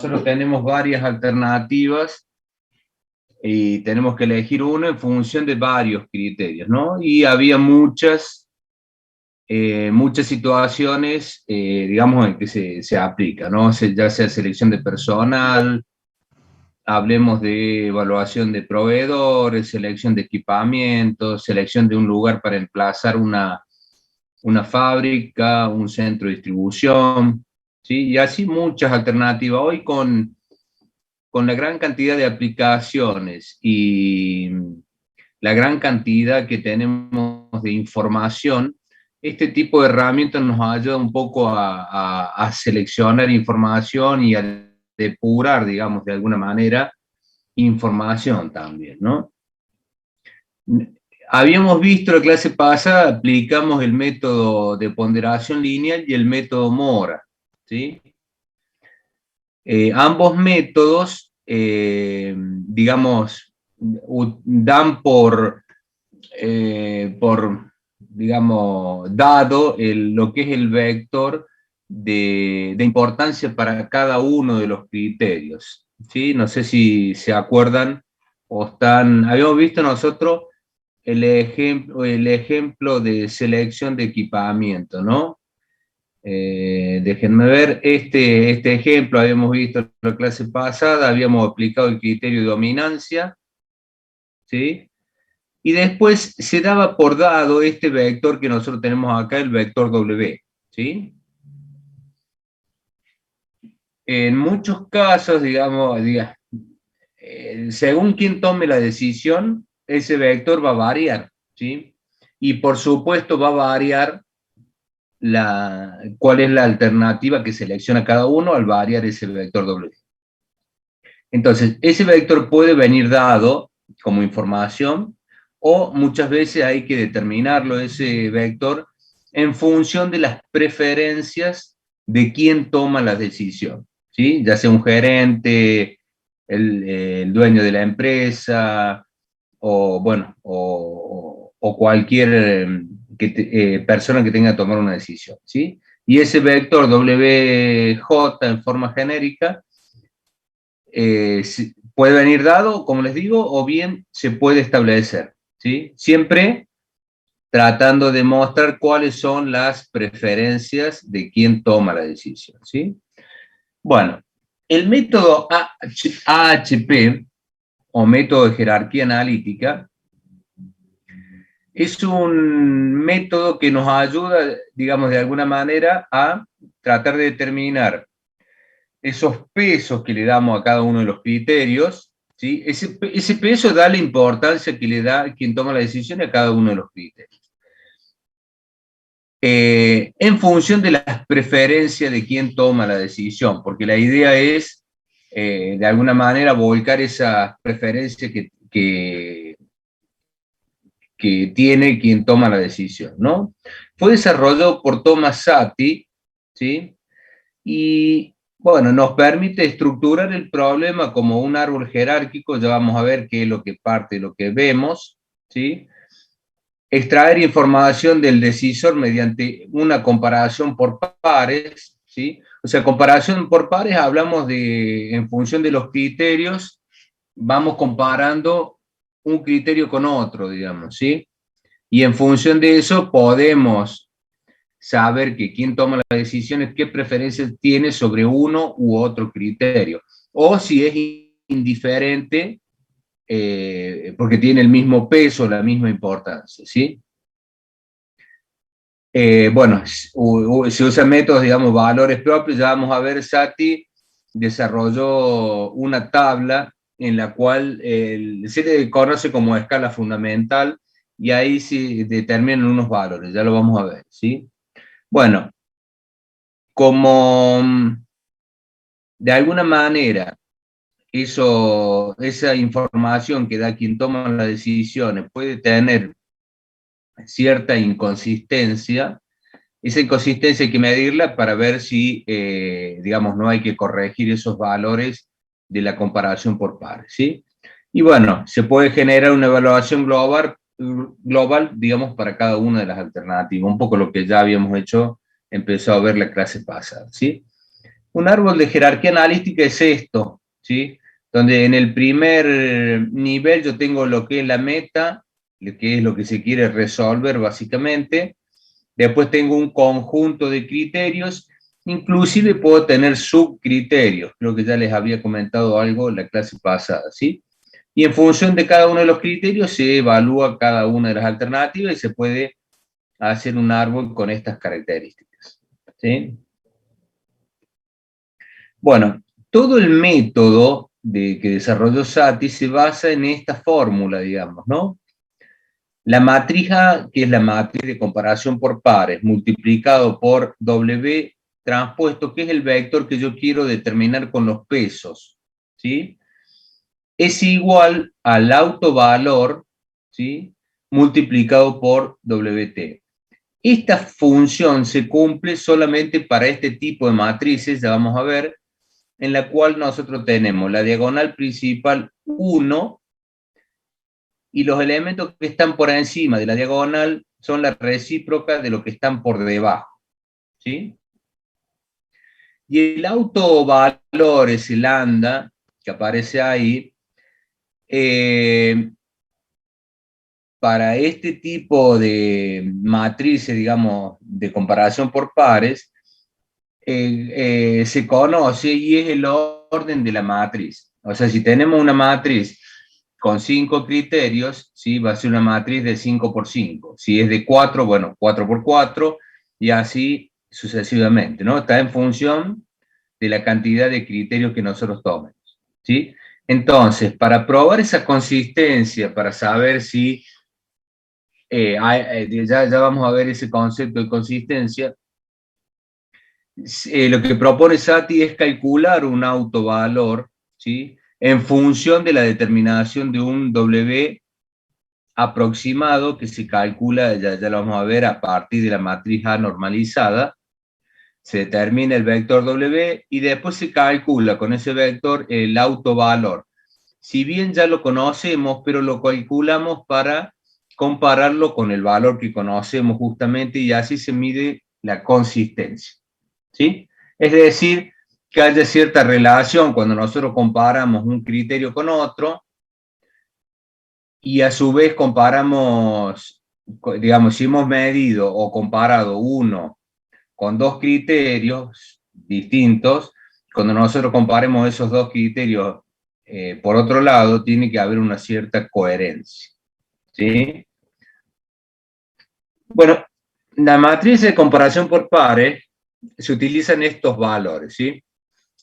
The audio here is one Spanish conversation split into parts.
nosotros tenemos varias alternativas y tenemos que elegir uno en función de varios criterios, ¿no? Y había muchas situaciones, digamos, en que se aplica, ¿no? Ya sea selección de personal, hablemos de evaluación de proveedores, selección de equipamientos, selección de un lugar para emplazar una fábrica, un centro de distribución, ¿sí? Y así muchas alternativas. Hoy con la gran cantidad de aplicaciones y la gran cantidad que tenemos de información, este tipo de herramientas nos ayuda un poco a seleccionar información y a depurar, digamos, de alguna manera, información también, ¿no? Habíamos visto la clase pasada, aplicamos el método de ponderación lineal y el método Mora, ¿sí? Ambos métodos, digamos, dan digamos, dado lo que es el vector de importancia para cada uno de los criterios, ¿sí? No sé si se acuerdan o están, habíamos visto nosotros el ejemplo de selección de equipamiento, ¿no? Déjenme ver, este ejemplo habíamos visto en la clase pasada, habíamos aplicado el criterio de dominancia, ¿sí? Y después se daba por dado este vector que nosotros tenemos acá, el vector W, ¿sí? En muchos casos, digamos, según quien tome la decisión, ese vector va a variar, ¿sí? Y por supuesto va a variar cuál es la alternativa que selecciona cada uno al variar ese vector W. Entonces, ese vector puede venir dado como información o muchas veces hay que determinarlo, ese vector, en función de las preferencias de quien toma la decisión, ¿sí? Ya sea un gerente, el dueño de la empresa, o bueno, o cualquier persona que tenga que tomar una decisión, ¿sí? Y ese vector WJ en forma genérica puede venir dado, como les digo, o bien se puede establecer, ¿sí? Siempre tratando de mostrar cuáles son las preferencias de quien toma la decisión, ¿sí? Bueno, el método AHP, o método de jerarquía analítica, es un método que nos ayuda, digamos, de alguna manera a tratar de determinar esos pesos que le damos a cada uno de los criterios, ¿sí? Ese peso da la importancia que le da quien toma la decisión a cada uno de los criterios. En función de las preferencias de quien toma la decisión, porque la idea es, de alguna manera, volcar esas preferencias que tiene quien toma la decisión, ¿no? Fue desarrollado por Thomas Sati, ¿sí? Y bueno, nos permite estructurar el problema como un árbol jerárquico, ya vamos a ver qué es lo que parte de lo que vemos, ¿sí? Extraer información del decisor mediante una comparación por pares, ¿sí? O sea, comparación por pares, hablamos de, en función de los criterios, vamos comparando un criterio con otro, digamos, ¿sí? Y en función de eso podemos saber que quien toma las decisiones, qué preferencias tiene sobre uno u otro criterio. O si es indiferente, porque tiene el mismo peso, la misma importancia, ¿sí? Bueno, se usan métodos, digamos, valores propios. Ya vamos a ver, Sati desarrolló una tabla en la cual se le conoce como escala fundamental y ahí se determinan unos valores, ya lo vamos a ver, ¿sí? Bueno, como de alguna manera esa información que da quien toma las decisiones puede tener cierta inconsistencia, esa inconsistencia hay que medirla para ver si, digamos, no hay que corregir esos valores de la comparación por pares, ¿sí? Y bueno, se puede generar una evaluación global, digamos, para cada una de las alternativas, un poco lo que ya habíamos hecho, empezó a ver la clase pasada, ¿sí? Un árbol de jerarquía analítica es esto, ¿sí? Donde en el primer nivel yo tengo lo que es la meta, lo que es lo que se quiere resolver básicamente. Después tengo un conjunto de criterios, inclusive puedo tener subcriterios, creo que ya les había comentado algo en la clase pasada, ¿sí? Y en función de cada uno de los criterios se evalúa cada una de las alternativas y se puede hacer un árbol con estas características, ¿sí? Bueno, todo el método que desarrolló Satie se basa en esta fórmula, digamos, ¿no? La matriz A, que es la matriz de comparación por pares, multiplicado por W transpuesto, que es el vector que yo quiero determinar con los pesos, ¿sí? Es igual al autovalor, ¿sí? Multiplicado por WT. Esta función se cumple solamente para este tipo de matrices, ya vamos a ver, en la cual nosotros tenemos la diagonal principal 1 y los elementos que están por encima de la diagonal son la recíproca de lo que están por debajo, ¿sí? Y el autovalor, ese lambda, que aparece ahí, para este tipo de matrices, digamos, de comparación por pares, se conoce y es el orden de la matriz. O sea, si tenemos una matriz con 5 criterios, ¿sí? Va a ser una matriz de 5 por 5. Si es de 4, bueno, 4 por 4, y así sucesivamente, ¿no? Está en función de la cantidad de criterios que nosotros tomemos, ¿sí? Entonces, para probar esa consistencia, para saber si, ya vamos a ver ese concepto de consistencia, lo que propone Satie es calcular un autovalor, ¿sí? En función de la determinación de un W aproximado que se calcula, ya lo vamos a ver, a partir de la matriz A normalizada. Se determina el vector W y después se calcula con ese vector el autovalor. Si bien ya lo conocemos, pero lo calculamos para compararlo con el valor que conocemos justamente y así se mide la consistencia, ¿sí? Es decir, que haya cierta relación cuando nosotros comparamos un criterio con otro y a su vez comparamos, digamos, si hemos medido o comparado uno con dos criterios distintos, cuando nosotros comparemos esos dos criterios, por otro lado, tiene que haber una cierta coherencia, ¿sí? Bueno, la matriz de comparación por pares se utilizan estos valores, ¿sí?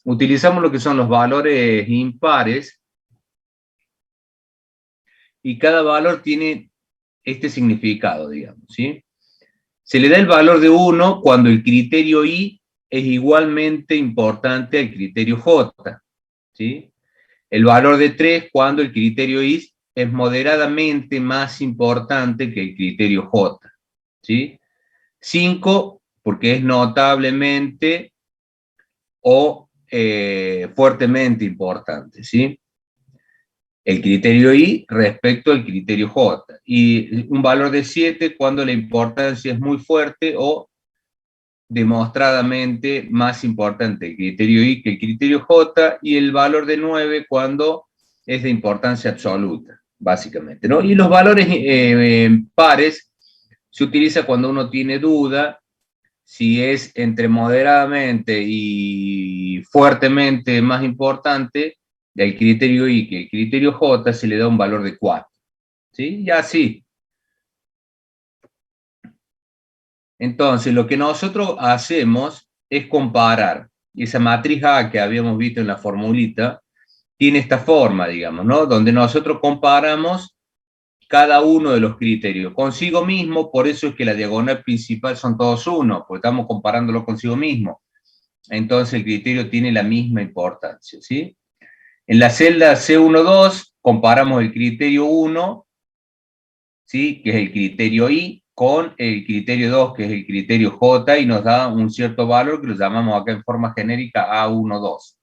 Utilizamos lo que son los valores impares y cada valor tiene este significado, digamos, ¿sí? Se le da el valor de 1 cuando el criterio I es igualmente importante al criterio J, ¿sí? El valor de 3 cuando el criterio I es moderadamente más importante que el criterio J, ¿sí? 5 porque es notablemente o fuertemente importante, ¿sí? El criterio I respecto al criterio J. Y un valor de 7 cuando la importancia es muy fuerte o demostradamente más importante el criterio I que el criterio J, y el valor de 9 cuando es de importancia absoluta, básicamente, ¿no? Y los valores pares se utiliza cuando uno tiene duda si es entre moderadamente y fuertemente más importante del criterio I que el criterio J, se le da un valor de 4, ¿sí? Y así. Entonces, lo que nosotros hacemos es comparar. Esa matriz A que habíamos visto en la formulita tiene esta forma, digamos, ¿no? Donde nosotros comparamos cada uno de los criterios consigo mismo, por eso es que la diagonal principal son todos uno, porque estamos comparándolo consigo mismo. Entonces el criterio tiene la misma importancia, ¿sí? En la celda C12 comparamos el criterio 1, ¿sí? Que es el criterio I, con el criterio 2, que es el criterio J, y nos da un cierto valor que lo llamamos acá en forma genérica A12.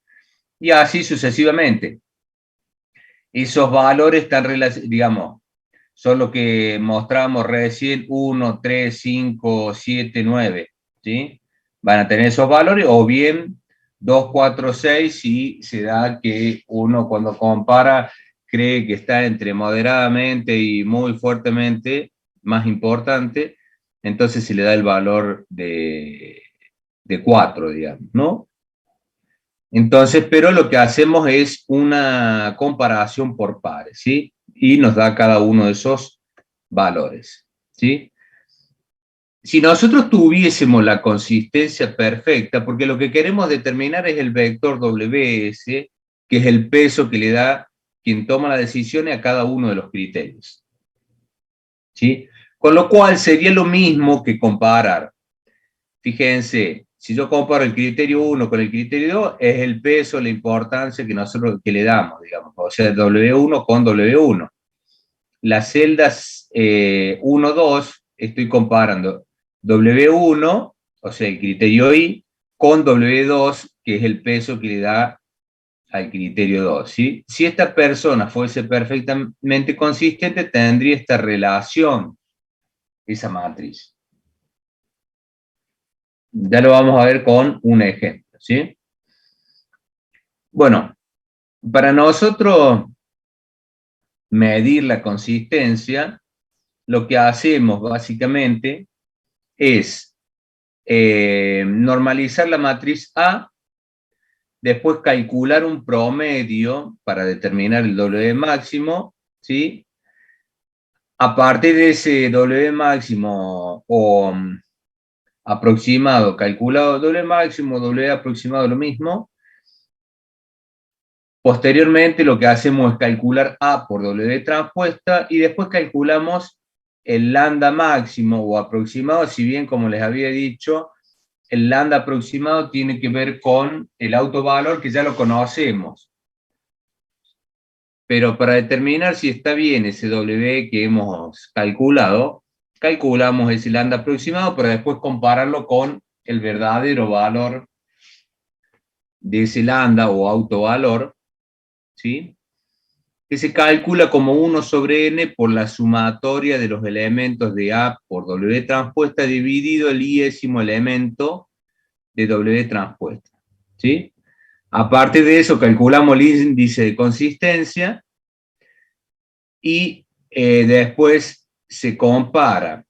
Y así sucesivamente. Esos valores están, digamos, son lo que mostramos recién, 1, 3, 5, 7, 9, ¿sí? Van a tener esos valores, o bien 2, 4, 6, y se da que uno cuando compara cree que está entre moderadamente y muy fuertemente más importante, entonces se le da el valor de 4, digamos, ¿no? Entonces, pero lo que hacemos es una comparación por pares, ¿sí? Y nos da cada uno de esos valores, ¿sí? Si nosotros tuviésemos la consistencia perfecta, porque lo que queremos determinar es el vector WS, que es el peso que le da quien toma la decisión a cada uno de los criterios, ¿sí? Con lo cual sería lo mismo que comparar. Fíjense, si yo comparo el criterio 1 con el criterio 2, es el peso, la importancia que nosotros que le damos, digamos, o sea, W1 con W1. Las celdas 1, 2, estoy comparando W1, o sea, el criterio I, con W2, que es el peso que le da al criterio 2, ¿sí? Si esta persona fuese perfectamente consistente, tendría esta relación, esa matriz. Ya lo vamos a ver con un ejemplo, ¿sí? Bueno, para nosotros medir la consistencia, lo que hacemos básicamente es normalizar la matriz A, después calcular un promedio para determinar el W máximo, ¿sí? A partir de ese W máximo o aproximado, calculado W máximo, W aproximado, lo mismo. Posteriormente lo que hacemos es calcular A por W transpuesta y después calculamos el lambda máximo o aproximado, si bien como les había dicho, el lambda aproximado tiene que ver con el autovalor que ya lo conocemos. Pero para determinar si está bien ese W que hemos calculado, calculamos ese lambda aproximado para después compararlo con el verdadero valor de ese lambda o autovalor, ¿sí? Que se calcula como 1 sobre n por la sumatoria de los elementos de A por W transpuesta dividido el iésimo elemento de W transpuesta, ¿sí? Aparte de eso, calculamos el índice de consistencia y después se compara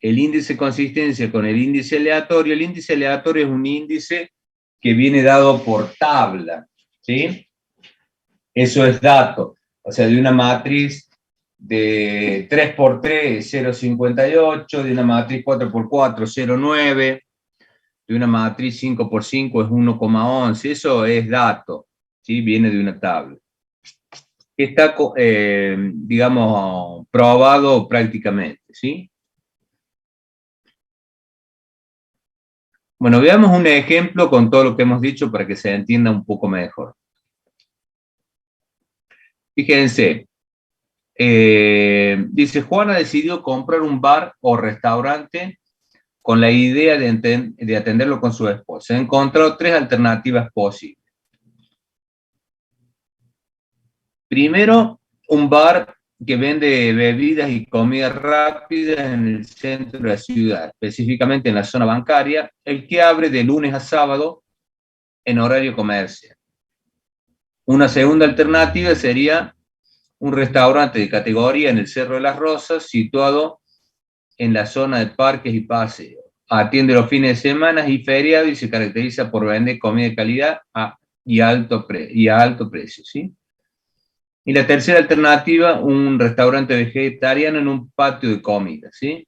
el índice de consistencia con el índice aleatorio. El índice aleatorio es un índice que viene dado por tabla, ¿sí? Eso es dato, o sea, de una matriz de 3 por 3, 0,58, de una matriz 4 por 4, 0,9, de una matriz 5 por 5 es 1,11, eso es dato, ¿sí? Viene de una tabla. Está, digamos, probado prácticamente, ¿sí? Bueno, veamos un ejemplo con todo lo que hemos dicho para que se entienda un poco mejor. Fíjense, dice, Juana decidió comprar un bar o restaurante con la idea de atenderlo con su esposa. Encontró 3 alternativas posibles. Primero, un bar que vende bebidas y comidas rápidas en el centro de la ciudad, específicamente en la zona bancaria, el que abre de lunes a sábado en horario comercial. Una segunda alternativa sería un restaurante de categoría en el Cerro de las Rosas, situado en la zona de parques y paseos. Atiende los fines de semana y feriados y se caracteriza por vender comida de calidad y a alto precio, ¿sí? Y la tercera alternativa, un restaurante vegetariano en un patio de comida, ¿sí?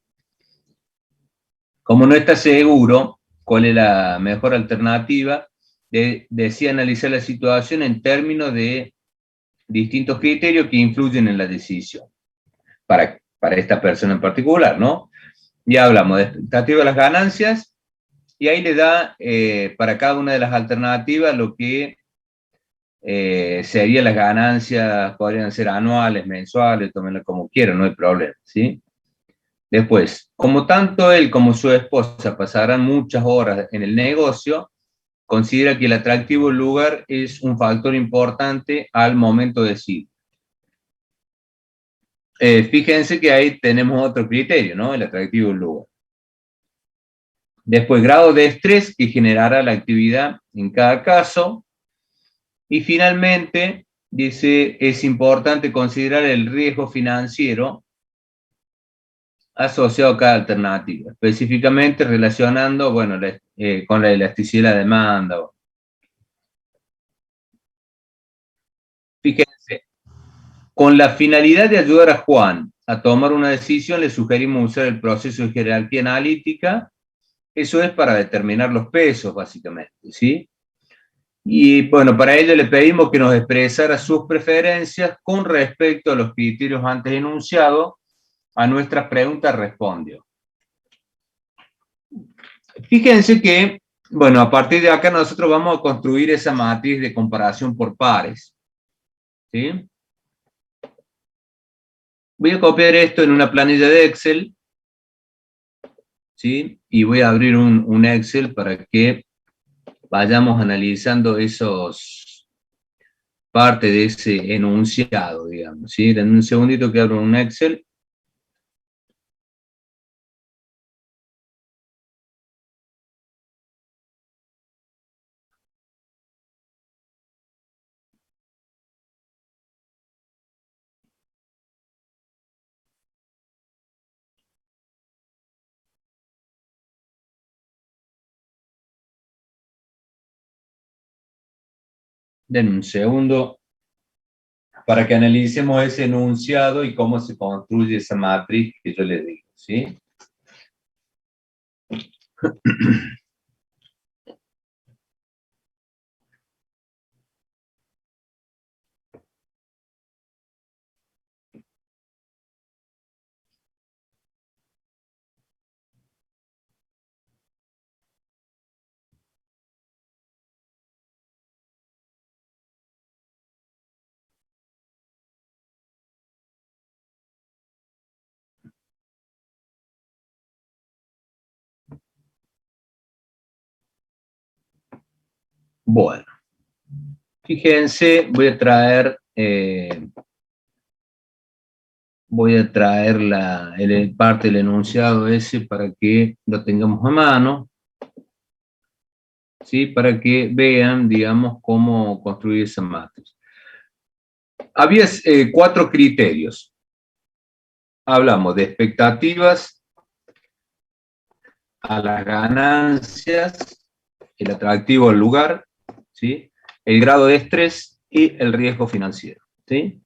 Como no está seguro cuál es la mejor alternativa, decía analizar la situación en términos de distintos criterios que influyen en la decisión para esta persona en particular, ¿no? Ya hablamos de expectativa de las ganancias y ahí le da para cada una de las alternativas lo que serían las ganancias, podrían ser anuales, mensuales, tómenlo como quieran, no hay problema, ¿sí? Después, como tanto él como su esposa pasarán muchas horas en el negocio, considera que el atractivo del lugar es un factor importante al momento de decidir. Fíjense que ahí tenemos otro criterio, ¿no? El atractivo del lugar. Después, grado de estrés que generará la actividad en cada caso. Y finalmente, dice, es importante considerar el riesgo financiero asociado a cada alternativa, específicamente relacionando, bueno, con la elasticidad de la demanda. Fíjense, con la finalidad de ayudar a Juan a tomar una decisión, le sugerimos usar el proceso de jerarquía analítica. Eso es para determinar los pesos, básicamente, ¿sí? Y bueno, para ello le pedimos que nos expresara sus preferencias con respecto a los criterios antes enunciados. A nuestra pregunta respondió. Fíjense que, bueno, a partir de acá nosotros vamos a construir esa matriz de comparación por pares, ¿sí? Voy a copiar esto en una planilla de Excel, ¿sí? Y voy a abrir un Excel para que vayamos analizando esos parte de ese enunciado, digamos, ¿sí? En un segundito que abro un Excel. Den un segundo para que analicemos ese enunciado y cómo se construye esa matriz que yo les digo, ¿sí? Bueno, fíjense, voy a traer parte del enunciado ese para que lo tengamos a mano, ¿sí? Para que vean, digamos, cómo construir esa matriz. Había 4 criterios. Hablamos de expectativas, a las ganancias, el atractivo del lugar, ¿sí? El grado de estrés y el riesgo financiero, ¿sí?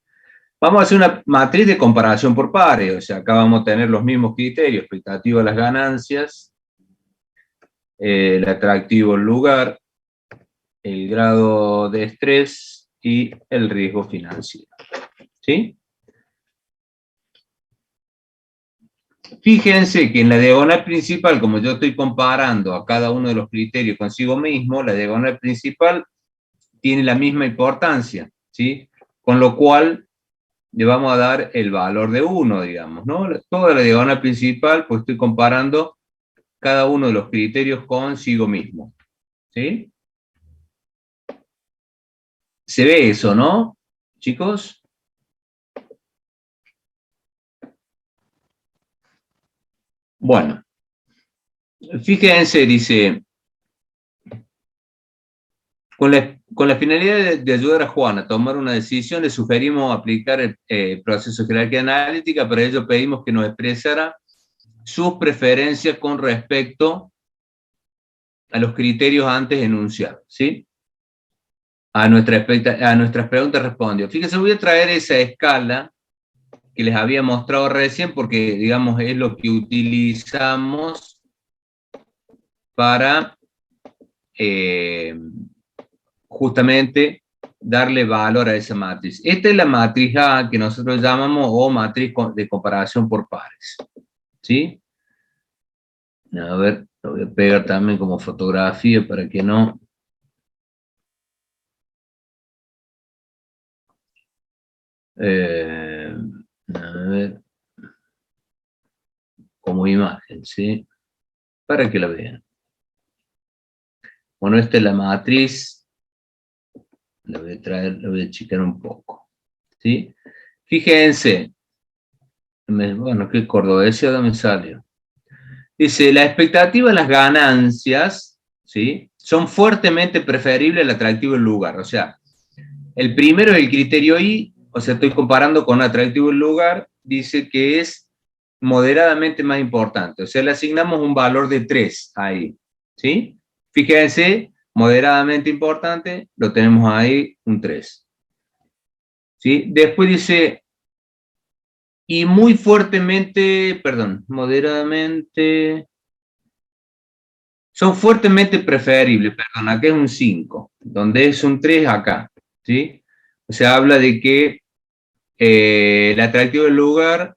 Vamos a hacer una matriz de comparación por pares, o sea, acá vamos a tener los mismos criterios, expectativa de las ganancias, el atractivo del lugar, el grado de estrés y el riesgo financiero, ¿sí? Fíjense que en la diagonal principal, como yo estoy comparando a cada uno de los criterios consigo mismo, la diagonal principal tiene la misma importancia, ¿sí? Con lo cual le vamos a dar el valor de 1, digamos, ¿no? Toda la diagonal principal, pues estoy comparando cada uno de los criterios consigo mismo, ¿sí? Se ve eso, ¿no, chicos? Bueno, fíjense, dice, con la finalidad de ayudar a Juan a tomar una decisión, le sugerimos aplicar el proceso de jerarquía analítica. Para ello pedimos que nos expresara sus preferencias con respecto a los criterios antes enunciados, ¿sí? A nuestras preguntas respondió. Fíjense, voy a traer esa escala que les había mostrado recién porque, digamos, es lo que utilizamos para justamente darle valor a esa matriz. Esta es la matriz A que nosotros llamamos o matriz de comparación por pares, ¿sí? A ver, lo voy a pegar también como fotografía para que no... A ver, como imagen, ¿sí? Para que la vean. Bueno, esta es la matriz, la voy a traer, la voy a achicar un poco, ¿sí? Fíjense, bueno, qué cordobesa me salió. Dice, la expectativa de las ganancias, ¿sí?, son fuertemente preferibles al atractivo del lugar. O sea, el primero es el criterio I, o sea, estoy comparando con atractivo del lugar, dice que es moderadamente más importante. O sea, le asignamos un valor de 3 ahí, ¿sí? Fíjense, moderadamente importante, lo tenemos ahí, un 3. ¿Sí? Después dice, y muy fuertemente, perdón, moderadamente, son fuertemente preferibles, perdón, acá es un 5, donde es un 3 acá, ¿sí? O sea, habla de que el atractivo del lugar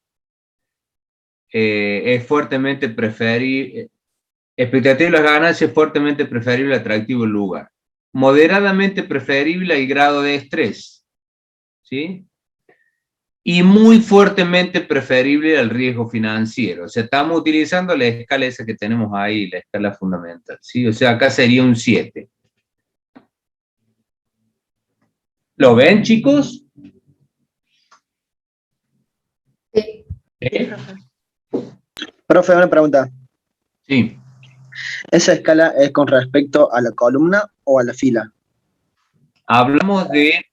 es fuertemente preferible, expectativa de las ganancias es fuertemente preferible al atractivo del lugar. Moderadamente preferible al grado de estrés, ¿sí? Y muy fuertemente preferible al riesgo financiero. O sea, estamos utilizando la escala esa que tenemos ahí, la escala fundamental, ¿sí? O sea, acá sería un 7. ¿Lo ven, chicos? Sí, sí, ¿Eh? profe. Profe, una pregunta. Sí. ¿Esa escala es con respecto a la columna o a la fila? Hablamos de,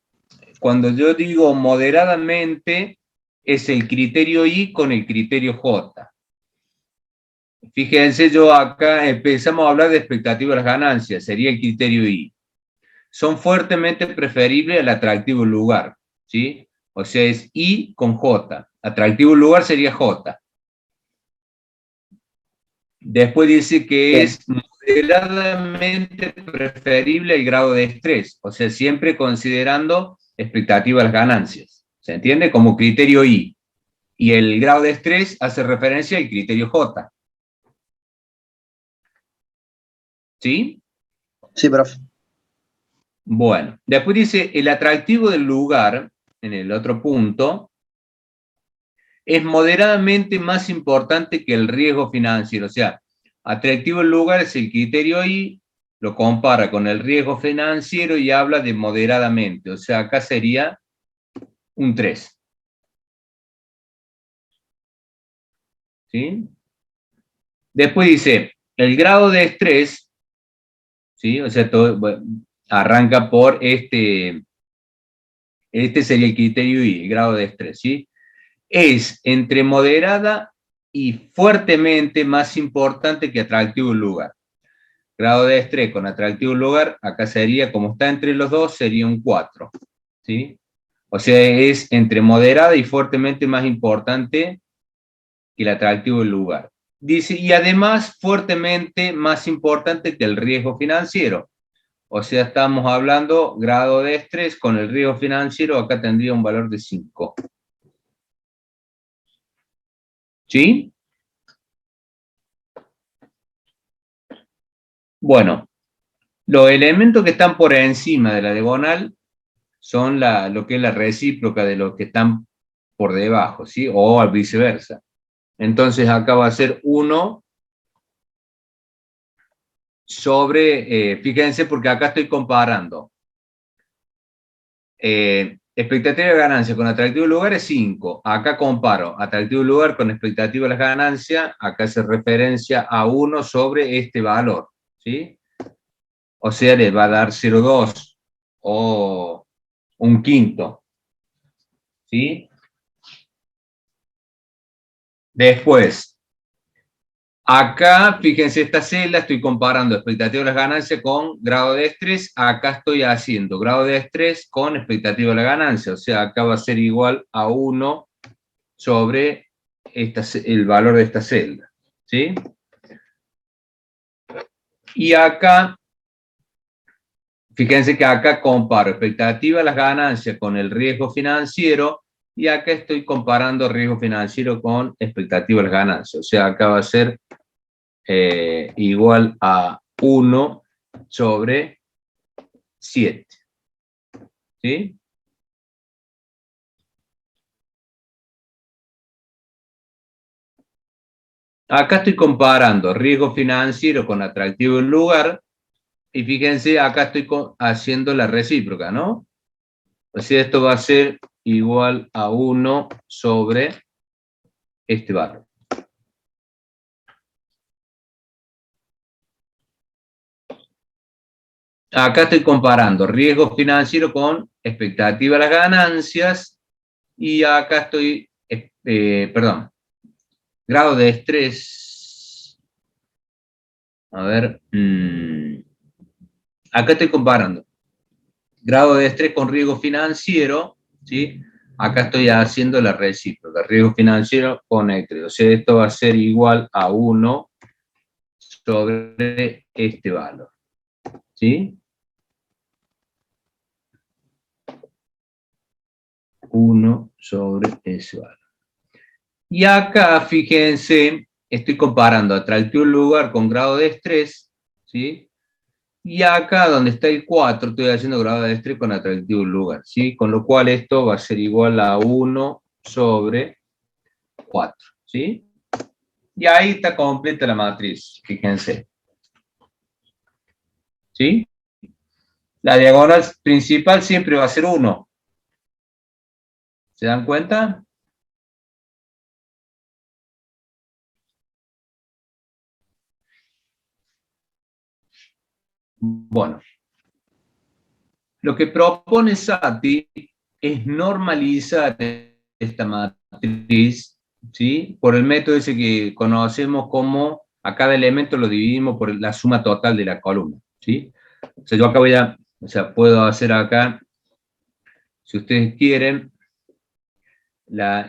cuando yo digo moderadamente, es el criterio I con el criterio J. Fíjense, yo acá empezamos a hablar de expectativa de las ganancias, sería el criterio I. Son fuertemente preferibles al atractivo lugar, ¿sí? O sea, es I con J. Atractivo lugar sería J. Después dice que Bien, es moderadamente preferible el grado de estrés, o sea, siempre considerando expectativa de las ganancias. ¿Se entiende? Como criterio I. Y el grado de estrés hace referencia al criterio J. ¿Sí? sí, profe. Bueno, después dice, el atractivo del lugar, en el otro punto, es moderadamente más importante que el riesgo financiero. O sea, atractivo del lugar es el criterio I, lo compara con el riesgo financiero y habla de moderadamente. O sea, acá sería un 3. ¿Sí? Después dice, el grado de estrés, ¿sí? O sea, todo, bueno, arranca por este sería el criterio I, el grado de estrés, ¿sí? Es entre moderada y fuertemente más importante que atractivo lugar. Grado de estrés con atractivo lugar, acá sería, como está entre los dos, sería un 4. ¿Sí? O sea, es entre moderada y fuertemente más importante que el atractivo lugar. Dice, y además fuertemente más importante que el riesgo financiero. O sea, estamos hablando grado de estrés con el riesgo financiero, acá tendría un valor de 5. ¿Sí? Bueno, los elementos que están por encima de la diagonal son lo que es la recíproca de los que están por debajo, ¿sí? O al viceversa. Entonces acá va a ser 1 sobre, fíjense porque acá estoy comparando. Expectativa de ganancia con atractivo de lugar es 5. Acá comparo atractivo de lugar con expectativa de las ganancias. Acá hace referencia a 1 sobre este valor, ¿sí? O sea, le va a dar 0,2 o un quinto, ¿sí? Después, acá, fíjense esta celda, estoy comparando expectativa de las ganancias con grado de estrés. Acá estoy haciendo grado de estrés con expectativa de la ganancia. O sea, acá va a ser igual a 1 sobre el valor de esta celda, ¿sí? Y acá, fíjense que acá comparo expectativa de las ganancias con el riesgo financiero y acá estoy comparando riesgo financiero con expectativa de las ganancias. O sea, acá va a ser igual a 1 sobre 7. ¿Sí? Acá estoy comparando riesgo financiero con atractivo del lugar y fíjense, acá estoy haciendo la recíproca, ¿no? O sea, esto va a ser igual a 1 sobre este valor. acá estoy comparando riesgo financiero con expectativa de las ganancias, y acá estoy, perdón, grado de estrés. A ver, acá estoy comparando grado de estrés con riesgo financiero, ¿sí? Acá estoy haciendo la recíproca, riesgo financiero con estrés. O sea, esto va a ser igual a 1 sobre este valor, ¿sí? 1 sobre ese valor. Y acá, fíjense, estoy comparando atractivo del lugar con grado de estrés, ¿sí? Y acá donde está el 4, estoy haciendo grado de estrés con atractivo del lugar, ¿sí? Con lo cual esto va a ser igual a 1 sobre 4, ¿sí? Y ahí está completa la matriz, fíjense, ¿sí? La diagonal principal siempre va a ser 1. ¿Se dan cuenta? Bueno, lo que propone Sati es normalizar esta matriz, ¿sí? Por el método ese que conocemos como a cada elemento lo dividimos por la suma total de la columna, ¿sí? O sea, yo acá puedo hacer acá, si ustedes quieren,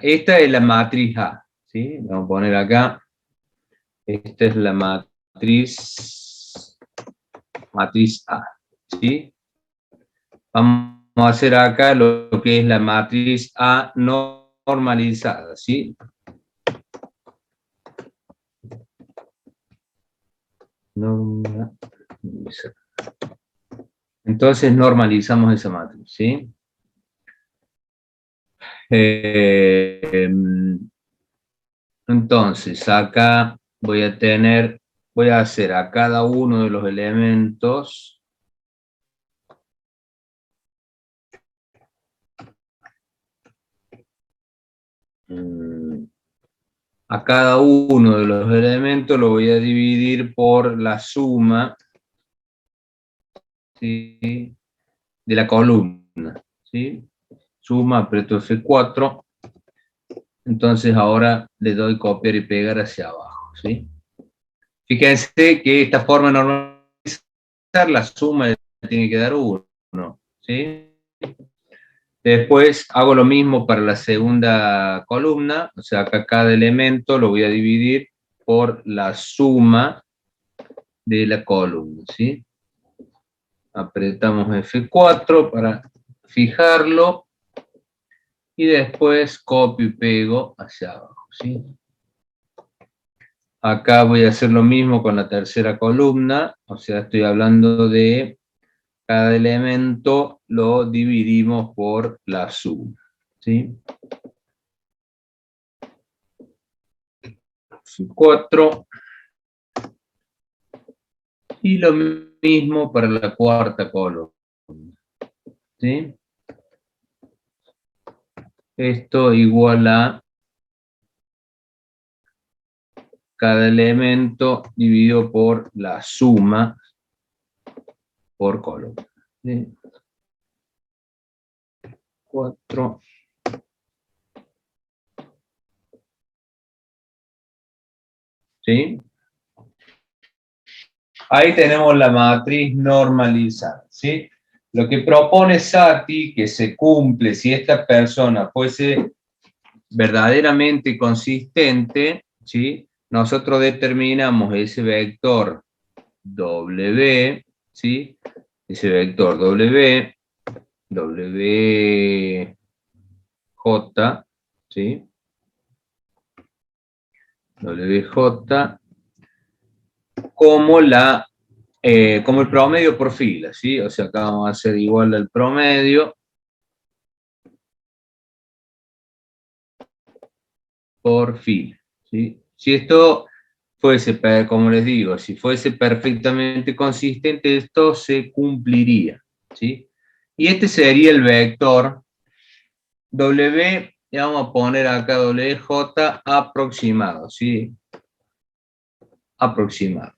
esta es la matriz A, ¿sí? Vamos a poner acá, esta es la matriz A, ¿sí? Vamos a hacer acá lo que es la matriz A normalizada, ¿sí? Normalizada. Entonces normalizamos esa matriz, ¿sí? Entonces acá voy a hacer a cada uno de los elementos lo voy a dividir por la suma, ¿sí? De la columna, ¿sí? Suma, aprieto F4, entonces ahora le doy copiar y pegar hacia abajo, ¿sí? Fíjense que esta forma de normalizar la suma tiene que dar 1, ¿sí? Después hago lo mismo para la segunda columna, o sea, acá cada elemento lo voy a dividir por la suma de la columna, ¿sí? Apretamos F4 para fijarlo y después copio y pego hacia abajo, ¿sí? Acá voy a hacer lo mismo con la tercera columna, o sea, estoy hablando de cada elemento lo dividimos por la suma, ¿sí? 4. Y lo mismo para la cuarta columna, ¿sí? Esto igual a cada elemento dividido por la suma por columna, ¿sí? 4. ¿Sí? Ahí tenemos la matriz normalizada, ¿sí? Lo que propone Sati, que se cumple si esta persona fuese verdaderamente consistente, ¿sí? Nosotros determinamos ese vector W, ¿sí? Ese vector W, WJ, ¿sí? WJ como como el promedio por fila, ¿sí? O sea, acá vamos a hacer igual al promedio por fila, ¿sí? Si esto fuese, como les digo, si fuese perfectamente consistente, esto se cumpliría, ¿sí? Y este sería el vector W, y vamos a poner acá WJ aproximado, ¿sí? Aproximado.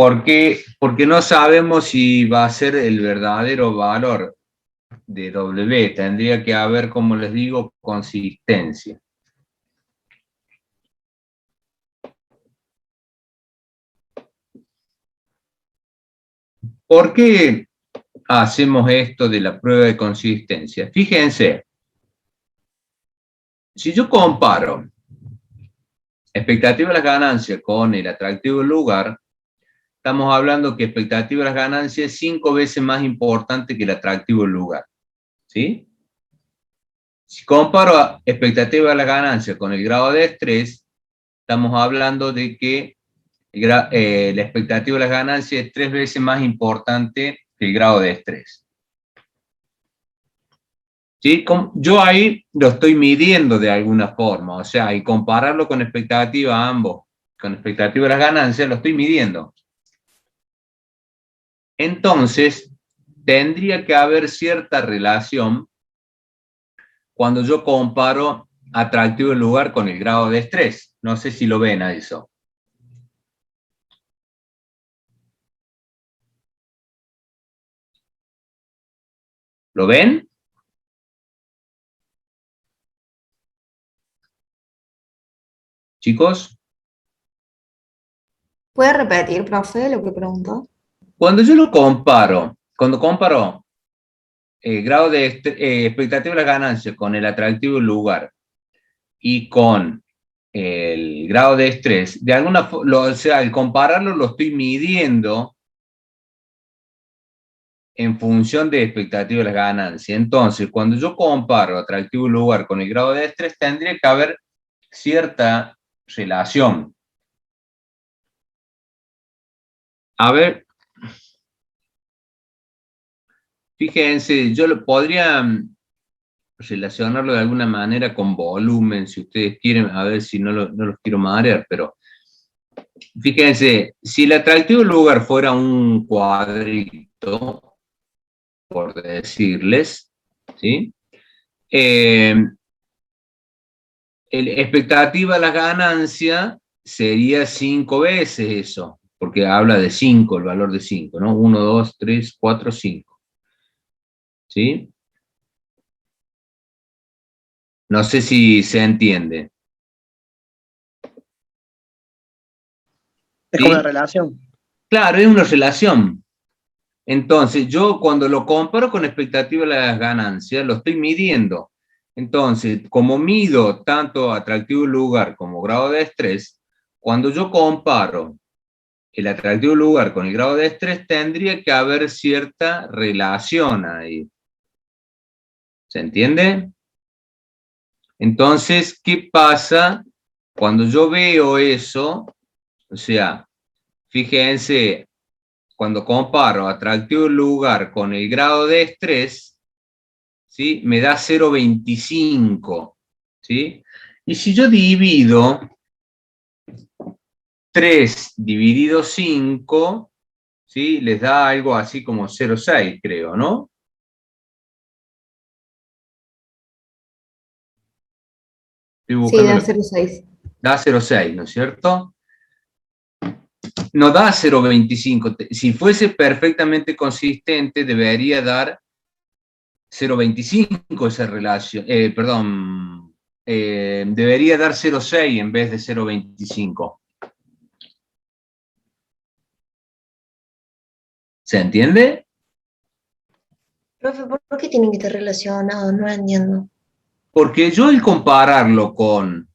Porque no sabemos si va a ser el verdadero valor de W. Tendría que haber, como les digo, consistencia. ¿Por qué hacemos esto de la prueba de consistencia? Fíjense, si yo comparo expectativa de las ganancias con el atractivo del lugar, estamos hablando que expectativa de las ganancias es 5 veces más importante que el atractivo del lugar. ¿Sí? Si comparo expectativa de las ganancias con el grado de estrés, estamos hablando de que la expectativa de las ganancias es 3 veces más importante que el grado de estrés. ¿Sí? Yo ahí lo estoy midiendo de alguna forma, o sea, y compararlo con expectativa ambos, con expectativa de las ganancias, lo estoy midiendo. Entonces, tendría que haber cierta relación cuando yo comparo atractivo del lugar con el grado de estrés. No sé si lo ven a eso. ¿Lo ven? Chicos, ¿Puede repetir, profe, lo que preguntó? cuando yo lo comparo, cuando comparo grado de expectativa de las ganancias con el atractivo del lugar y con el grado de estrés, de alguna forma, o sea, al compararlo lo estoy midiendo en función de expectativa de las ganancias. Entonces, cuando yo comparo atractivo del lugar con el grado de estrés, tendría que haber cierta relación. A ver, fíjense, yo lo podría relacionarlo de alguna manera con volumen, si ustedes quieren, a ver si no los quiero marear, pero fíjense, si el atractivo lugar fuera un cuadrito, por decirles, ¿sí? Expectativa de la ganancia sería 5 veces eso, porque habla de 5, el valor de 5, ¿no? 1, 2, 3, 4, 5, ¿sí? No sé si se entiende. Es como una ¿Sí? relación. Claro, es una relación. Entonces, yo cuando lo comparo con expectativa de las ganancias, lo estoy midiendo. Entonces, como mido tanto atractivo lugar como grado de estrés, cuando yo comparo el atractivo lugar con el grado de estrés, tendría que haber cierta relación ahí. ¿Se entiende? Entonces, ¿qué pasa cuando yo veo eso? O sea, fíjense, cuando comparo atractivo lugar con el grado de estrés, ¿sí? Me da 0,25, ¿sí? Y si yo divido 3 dividido 5, ¿sí? Les da algo así como 0,6, creo, ¿no? Estoy Sí, buscando da lo que 0,6. da 0,6, ¿no es cierto? No da 0,25. Si fuese perfectamente consistente, debería dar 0,25 esa relación. Perdón, debería dar 0,6 en vez de 0,25. ¿Se entiende? Profe, ¿por qué tienen que estar relacionados? No entiendo. Porque yo al compararlo con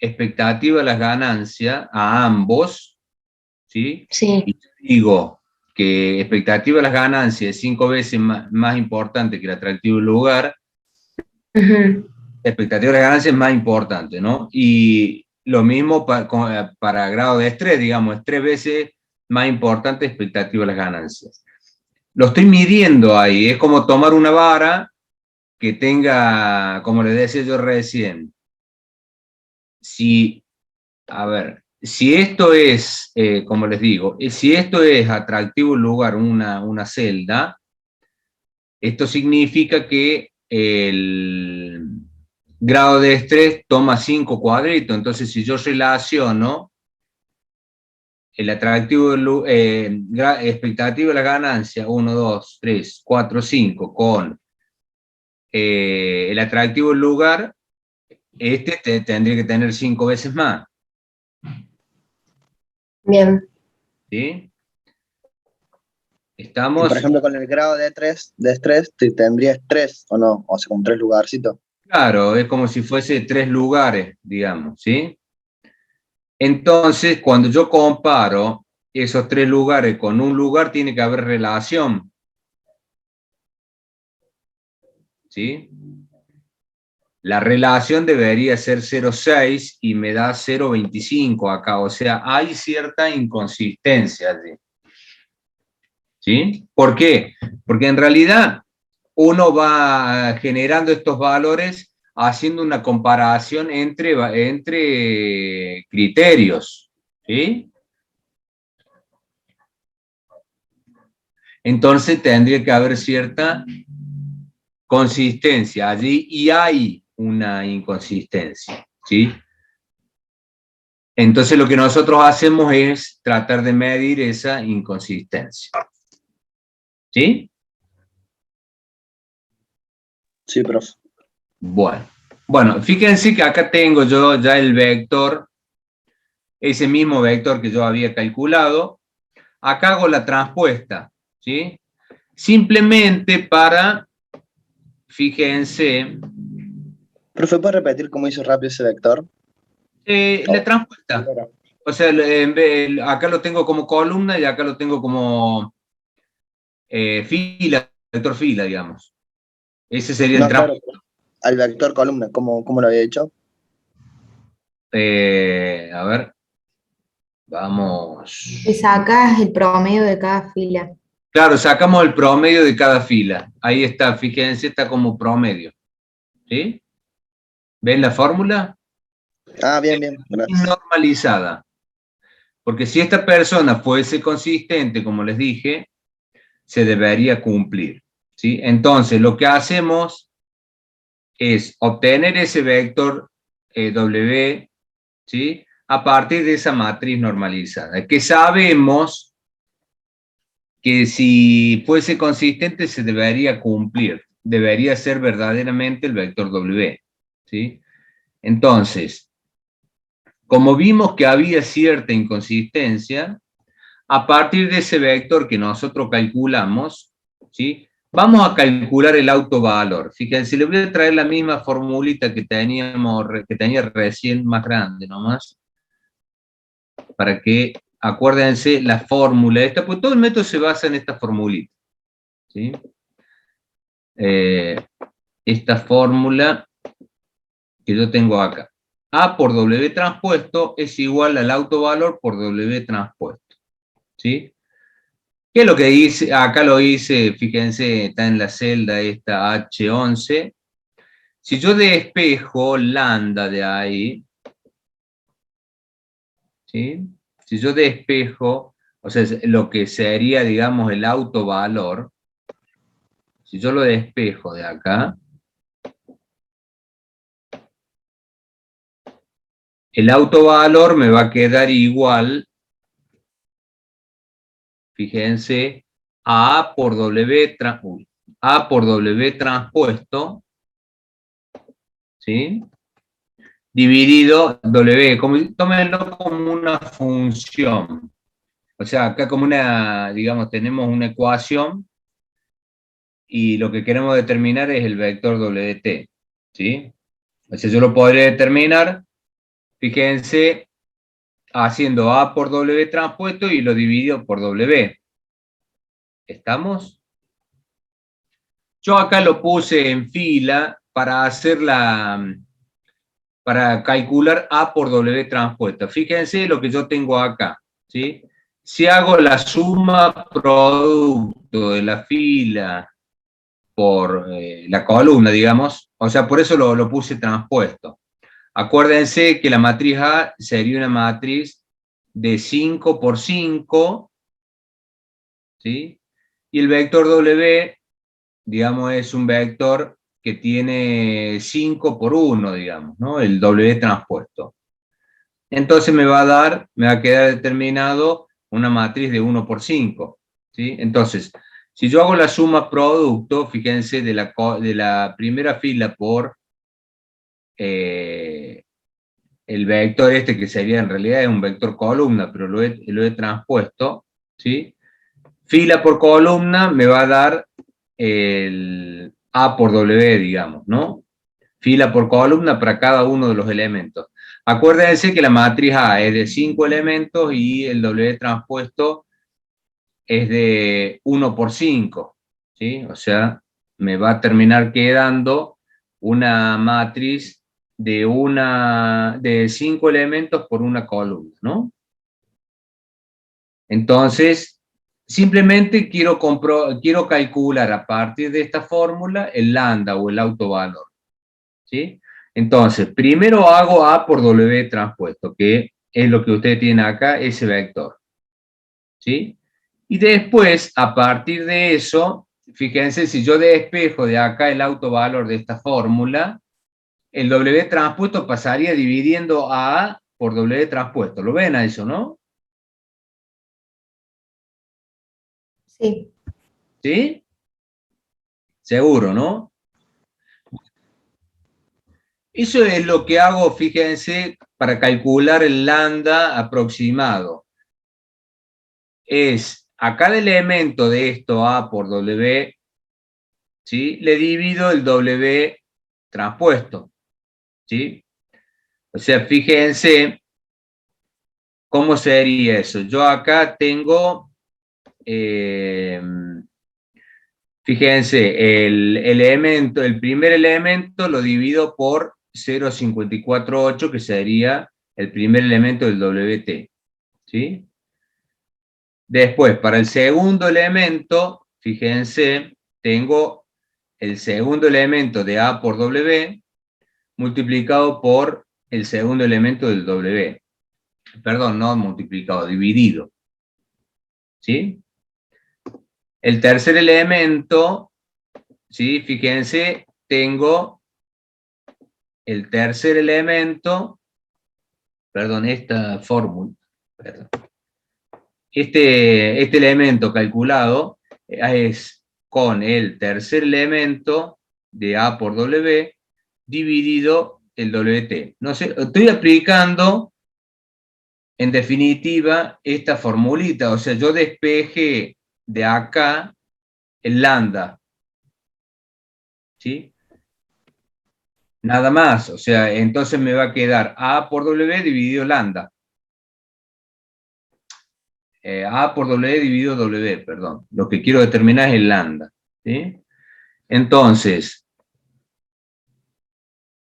expectativa de las ganancias a ambos, ¿sí? Sí. Y digo que expectativa de las ganancias es 5 veces más importante que el atractivo del lugar, Ujú. expectativa de las ganancias es más importante, ¿no? Y lo mismo para grado de estrés, digamos, es 3 veces más importante expectativa de las ganancias. Lo estoy midiendo ahí, es como tomar una vara que tenga, como les decía yo recién, si, a ver, si esto es, como les digo, si esto es atractivo lugar, una celda, esto significa que el grado de estrés toma 5 cuadritos. Entonces, si yo relaciono el atractivo, expectativa de la ganancia, 1, 2, 3, 4, 5, con el atractivo del lugar, tendría que tener 5 veces más. Bien. ¿Sí? Y Estamos... por ejemplo, con el grado de estrés, tendrías 3, ¿o no? O sea, como 3 lugarcitos. Claro, es como si fuese 3 lugares, digamos, ¿sí? Entonces, cuando yo comparo esos 3 lugares con un lugar, tiene que haber relación, ¿sí? La relación debería ser 0,6 y me da 0,25 acá, o sea, hay cierta inconsistencia allí. ¿Sí? ¿Por qué? Porque en realidad uno va generando estos valores haciendo una comparación entre criterios, ¿sí? Entonces tendría que haber cierta consistencia allí y hay una inconsistencia, ¿sí? Entonces lo que nosotros hacemos es tratar de medir esa inconsistencia, ¿sí? Sí, profe. Bueno, fíjense que acá tengo yo ya el vector, ese mismo vector que yo había calculado. Acá hago la transpuesta, ¿sí? Simplemente para, fíjense, Profe, ¿puede repetir cómo hizo rápido ese vector? la transpuesta. Primero. O sea, acá lo tengo como columna y acá lo tengo como fila, vector fila, digamos. Ese sería el No, claro, transpuesto. al vector columna, ¿cómo lo había hecho? A ver, vamos. Y sacas el promedio de cada fila. Claro, sacamos el promedio de cada fila. Ahí está, fíjense, está como promedio. ¿Sí? ¿Ven la fórmula? Ah, bien, gracias. Normalizada. Porque si esta persona fuese consistente, como les dije, se debería cumplir. ¿Sí? Entonces, lo que hacemos es obtener ese vector W, ¿sí? A partir de esa matriz normalizada, que sabemos que si fuese consistente se debería cumplir, debería ser verdaderamente el vector W, ¿sí? Entonces, como vimos que había cierta inconsistencia, a partir de ese vector que nosotros calculamos, ¿sí? Vamos a calcular el autovalor. Fíjense, le voy a traer la misma formulita que tenía recién más grande nomás, para que acuérdense la fórmula esta, pues todo el método se basa en esta formulita, ¿sí? Esta fórmula que yo tengo acá. A por W transpuesto es igual al autovalor por W transpuesto, ¿sí? ¿Qué es lo que hice? Acá lo hice, fíjense, está en la celda esta H11. Si yo despejo lambda de ahí, ¿sí? Si yo despejo, o sea, lo que sería, digamos, el autovalor, si yo lo despejo de acá, el autovalor me va a quedar igual, fíjense, a A por W, A por W transpuesto, ¿sí? Dividido W, tómenlo como una función. O sea, acá como una, digamos, tenemos una ecuación y lo que queremos determinar es el vector WT, ¿sí? O sea, yo lo podría determinar, fíjense, haciendo A por W transpuesto y lo divido por W. ¿Estamos? Yo acá lo puse en fila para para calcular A por W transpuesto. Fíjense lo que yo tengo acá, ¿sí? Si hago la suma producto de la fila por la columna, digamos, o sea, por eso lo puse transpuesto. Acuérdense que la matriz A sería una matriz de 5 por 5, ¿sí? Y el vector W, digamos, es un vector que tiene 5 por 1, digamos, ¿no? El W transpuesto. entonces me va a quedar determinado una matriz de 1 por 5, ¿sí? Entonces, si yo hago la suma producto, fíjense, de la primera fila por el vector este, que sería en realidad es un vector columna, pero lo he transpuesto, ¿sí? Fila por columna me va a dar el A por W, digamos, ¿no? Fila por columna para cada uno de los elementos. Acuérdense que la matriz A es de 5 elementos y el W transpuesto es de 1 por 5, ¿sí? O sea, me va a terminar quedando una matriz de 5 elementos por una columna, ¿no? Entonces, simplemente quiero calcular a partir de esta fórmula el lambda o el autovalor, ¿sí? Entonces, primero hago A por W transpuesto, que es lo que ustedes tienen acá, ese vector, ¿sí? Y después, a partir de eso, fíjense, si yo despejo de acá el autovalor de esta fórmula, el W transpuesto pasaría dividiendo a A por W transpuesto. ¿Lo ven a eso, no? Sí. ¿Sí? Seguro, ¿no? Eso es lo que hago, fíjense, para calcular el lambda aproximado. Es a cada elemento de esto A por W, ¿sí? Le divido el W transpuesto, ¿sí? O sea, fíjense cómo sería eso. Yo acá tengo, fíjense, el primer elemento lo divido por 0,548, que sería el primer elemento del WT, ¿sí? Después, para el segundo elemento, fíjense, tengo el segundo elemento de A por W multiplicado por el segundo elemento del W. Perdón, no multiplicado, dividido, ¿sí? El tercer elemento, ¿sí? Fíjense, tengo el tercer elemento, perdón, esta fórmula, perdón. Este elemento calculado es con el tercer elemento de A por W dividido el WT. No sé, estoy aplicando en definitiva esta formulita, o sea, yo despeje de acá el lambda, ¿sí? Nada más, o sea, entonces me va a quedar A por W dividido lambda. A por W dividido W, perdón. Lo que quiero determinar es el lambda, ¿sí? Entonces,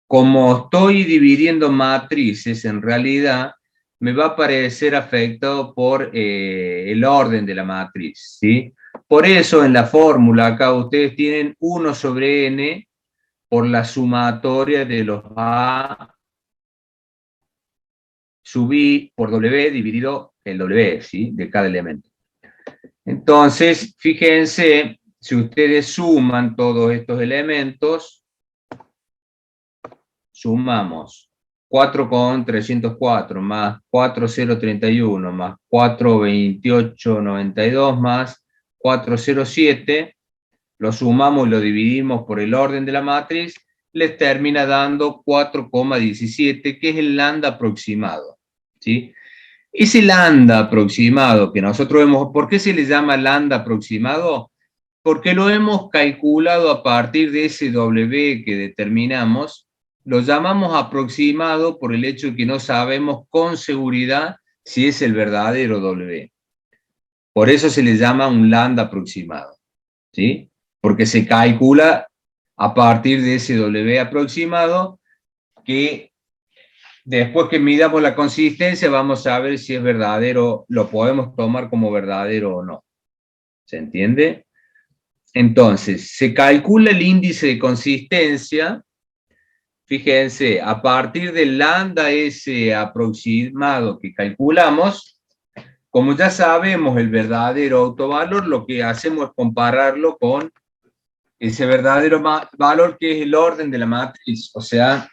como estoy dividiendo matrices, en realidad me va a aparecer afectado por el orden de la matriz, ¿sí? Por eso en la fórmula acá ustedes tienen 1 sobre n por la sumatoria de los A sub I por W dividido el W, ¿sí? De cada elemento. Entonces, fíjense, si ustedes suman todos estos elementos, sumamos 4,304 más 4,031 más 4,2892 más 4,07, lo sumamos y lo dividimos por el orden de la matriz, les termina dando 4,17, que es el lambda aproximado, ¿sí? Ese lambda aproximado que nosotros vemos, ¿por qué se le llama lambda aproximado? Porque lo hemos calculado a partir de ese W que determinamos, lo llamamos aproximado por el hecho de que no sabemos con seguridad si es el verdadero W. Por eso se le llama un lambda aproximado, ¿sí? Porque se calcula a partir de ese W aproximado que después que midamos la consistencia vamos a ver si es verdadero, lo podemos tomar como verdadero o no. ¿Se entiende? Entonces, se calcula el índice de consistencia, fíjense, a partir del lambda ese aproximado que calculamos, como ya sabemos el verdadero autovalor, lo que hacemos es compararlo con ese verdadero valor que es el orden de la matriz, o sea,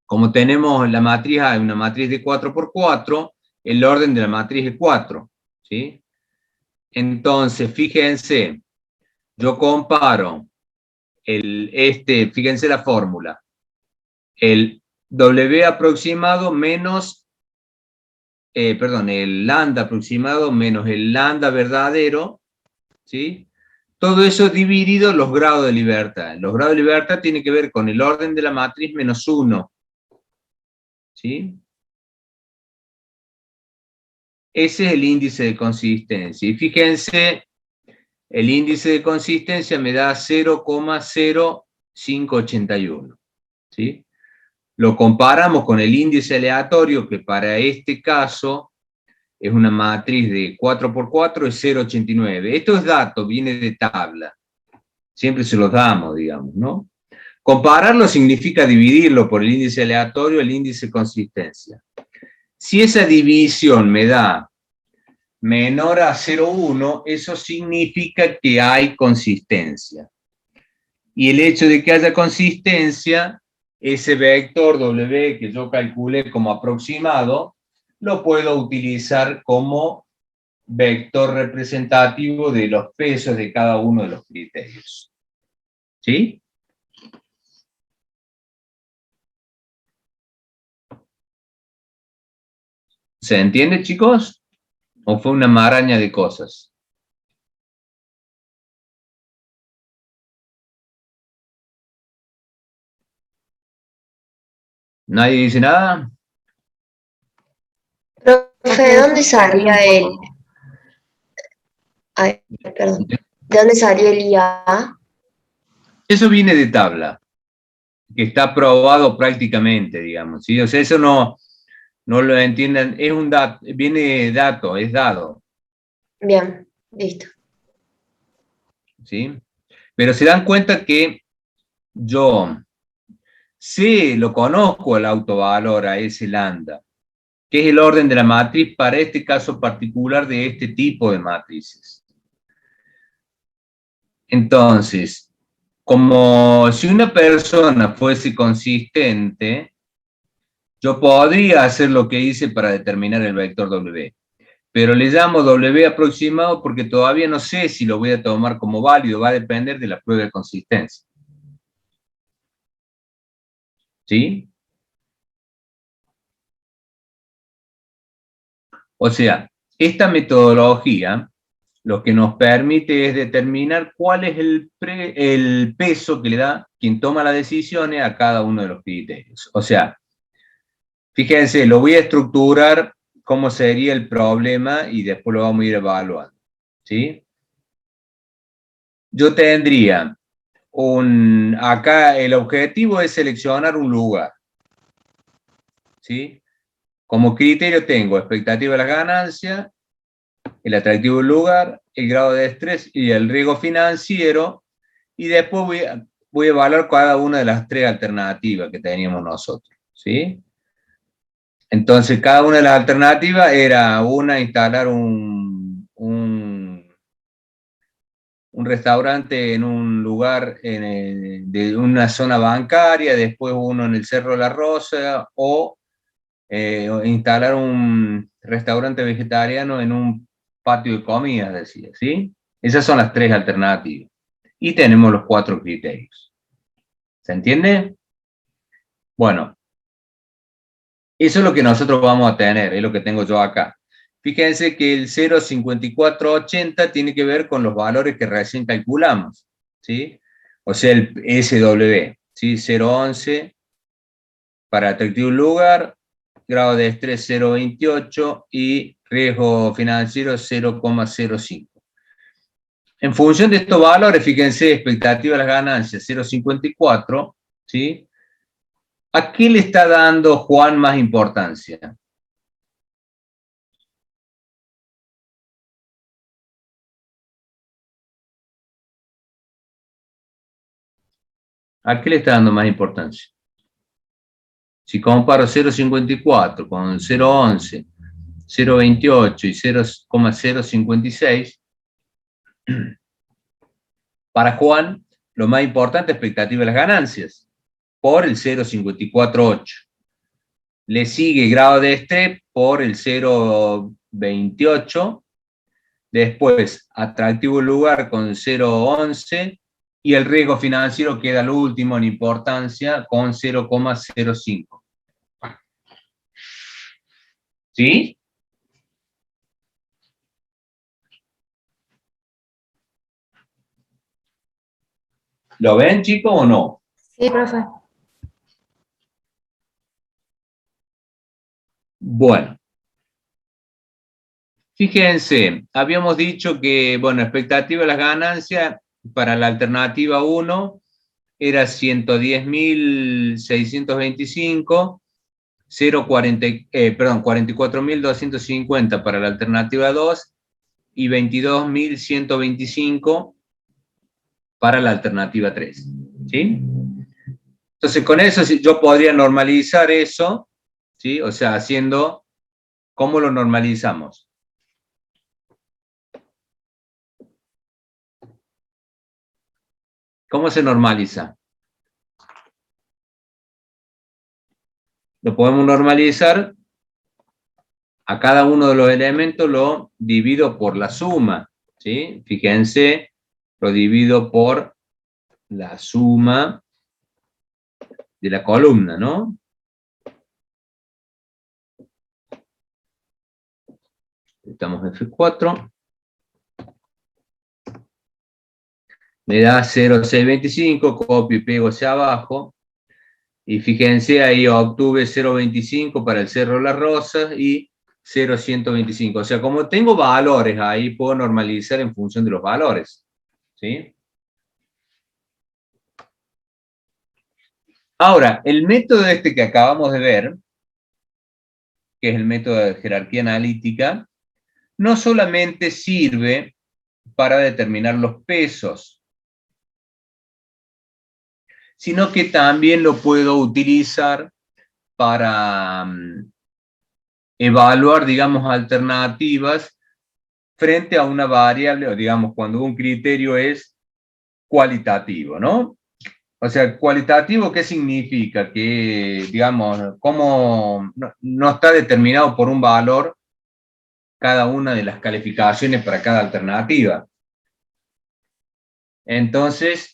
como tenemos la matriz A, una matriz de 4 por 4, el orden de la matriz es 4, ¿sí? Entonces, fíjense, yo comparo fíjense la fórmula, el W aproximado menos, el lambda aproximado menos el lambda verdadero, ¿sí? Todo eso dividido los grados de libertad. Los grados de libertad tienen que ver con el orden de la matriz menos 1, ¿sí? Ese es el índice de consistencia. Y fíjense, el índice de consistencia me da 0,0581, ¿sí? Lo comparamos con el índice aleatorio, que para este caso es una matriz de 4 por 4, es 0,89. Esto es dato, viene de tabla. Siempre se los damos, digamos, ¿no? Compararlo significa dividirlo por el índice aleatorio, el índice de consistencia. Si esa división me da menor a 0,1, eso significa que hay consistencia. Y el hecho de que haya consistencia, ese vector W que yo calculé como aproximado, lo puedo utilizar como vector representativo de los pesos de cada uno de los criterios. ¿Sí? ¿Se entiende, chicos? ¿O fue una maraña de cosas? ¿Nadie dice nada? Profe, ¿de dónde salía el... Ay, perdón. ¿De dónde salió el IA? Eso viene de tabla, que está probado prácticamente, digamos, ¿sí? O sea, eso no lo entiendan, es un dato, viene dato, es dado. Bien, listo. ¿Sí? Pero se dan cuenta que yo lo conozco al autovalor, a ese lambda, que es el orden de la matriz para este caso particular de este tipo de matrices. Entonces, como si una persona fuese consistente, yo podría hacer lo que hice para determinar el vector W. Pero le llamo W aproximado porque todavía no sé si lo voy a tomar como válido, va a depender de la prueba de consistencia. ¿Sí? O sea, esta metodología lo que nos permite es determinar cuál es el peso que le da quien toma las decisiones a cada uno de los criterios. O sea, fíjense, lo voy a estructurar cómo sería el problema y después lo vamos a ir evaluando. ¿Sí? Yo tendría acá el objetivo es seleccionar un lugar. ¿Sí? Como criterio tengo expectativa de la ganancia, el atractivo del lugar, el grado de estrés y el riesgo financiero, y después voy a evaluar cada una de las tres alternativas que teníamos nosotros. ¿Sí? Entonces, cada una de las alternativas era instalar un restaurante en un lugar de una zona bancaria, después uno en el Cerro de la Rosa, o instalar un restaurante vegetariano en un patio de comidas, decía, ¿sí? Esas son las tres alternativas. Y tenemos los 4 criterios. ¿Se entiende? Bueno, eso es lo que nosotros vamos a tener, es lo que tengo yo acá. Fíjense que el 0,5480 tiene que ver con los valores que recién calculamos, ¿sí? O sea, el SW, ¿sí? 0,11 para atractivo lugar, grado de estrés 0,28 y riesgo financiero 0,05. En función de estos valores, fíjense, expectativa de las ganancias 0,54, ¿sí? ¿A qué le está dando Juan más importancia? ¿A qué le está dando más importancia? Si comparo 0,54 con 0,11, 0,28 y 0,056, para Juan, lo más importante es expectativa de las ganancias, por el 0,548. Le sigue grado de estrés por el 0,28. Después, atractivo lugar con 0,11. Y el riesgo financiero queda al último en importancia con 0,05. ¿Sí? ¿Lo ven, chicos, o no? Sí, profe. Bueno, fíjense, habíamos dicho que, bueno, expectativa de las ganancias para la alternativa 1 era 110.625, 44.250 para la alternativa 2 y 22.125 para la alternativa 3. ¿Sí? Entonces, con eso yo podría normalizar eso, ¿sí? O sea, haciendo, ¿cómo lo normalizamos? ¿Cómo se normaliza? Lo podemos normalizar, a cada uno de los elementos lo divido por la suma, ¿sí? Fíjense, lo divido por la suma de la columna, ¿no? Estamos en F4. Me da 0,625, copio y pego hacia abajo. Y fíjense, ahí obtuve 0,25 para el Cerro Las Rosas y 0,125. O sea, como tengo valores ahí, puedo normalizar en función de los valores. ¿Sí? Ahora, el método este que acabamos de ver, que es el método de jerarquía analítica, no solamente sirve para determinar los pesos, sino que también lo puedo utilizar para evaluar, digamos, alternativas frente a una variable, o digamos, cuando un criterio es cualitativo, ¿no? O sea, cualitativo, ¿qué significa? Que, digamos, cómo no está determinado por un valor cada una de las calificaciones para cada alternativa. Entonces,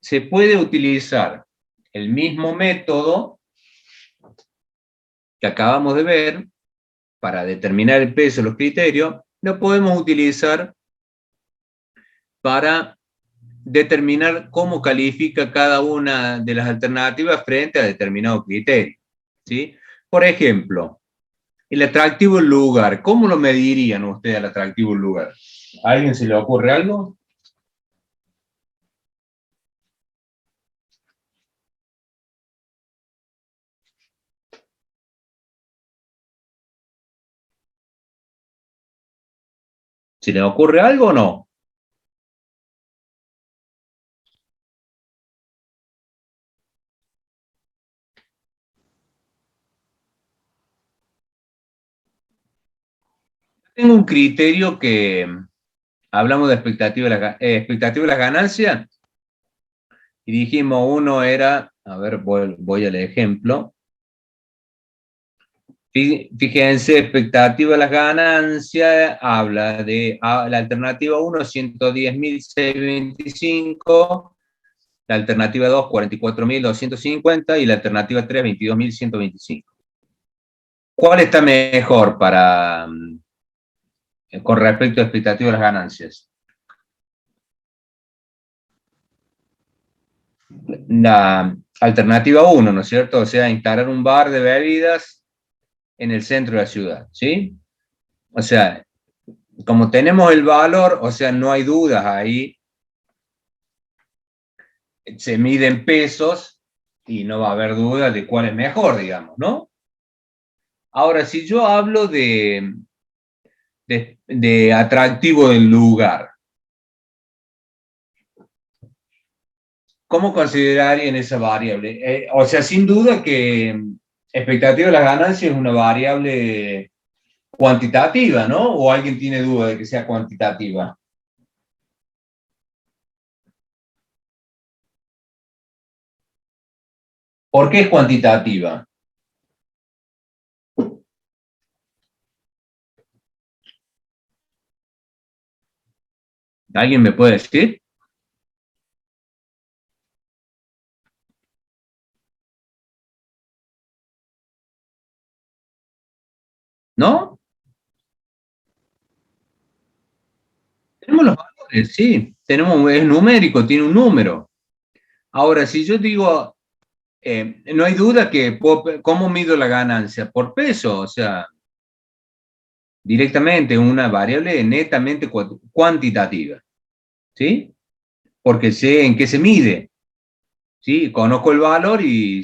se puede utilizar el mismo método que acabamos de ver para determinar el peso de los criterios, lo podemos utilizar para determinar cómo califica cada una de las alternativas frente a determinado criterio, ¿sí? Por ejemplo, el atractivo del lugar, ¿cómo lo medirían ustedes el atractivo del lugar? ¿A alguien se le ocurre algo? ¿Se le ocurre algo o no? Tengo un criterio que hablamos de expectativa de las ganancias y dijimos uno era, a ver, voy al ejemplo. Fíjense, expectativa de las ganancias, habla de la alternativa 1, 110.625, la alternativa 2, 44.250 y la alternativa 3, 22.125. ¿Cuál está mejor con respecto a expectativa de las ganancias? La alternativa 1, ¿no es cierto? O sea, instalar un bar de bebidas en el centro de la ciudad, ¿sí? O sea, como tenemos el valor, o sea, no hay dudas ahí, se mide en pesos y no va a haber duda de cuál es mejor, digamos, ¿no? Ahora, si yo hablo de atractivo del lugar, ¿cómo considerarían esa variable? O sea, sin duda que expectativa de las ganancias es una variable cuantitativa, ¿no? ¿O alguien tiene duda de que sea cuantitativa? ¿Por qué es cuantitativa? ¿Alguien me puede decir? ¿No? Tenemos los valores, sí. Es numérico, tiene un número. Ahora, si yo digo, no hay duda que, ¿cómo mido la ganancia? Por peso, o sea, directamente una variable netamente cuantitativa, ¿sí? Porque sé en qué se mide, ¿sí? Conozco el valor y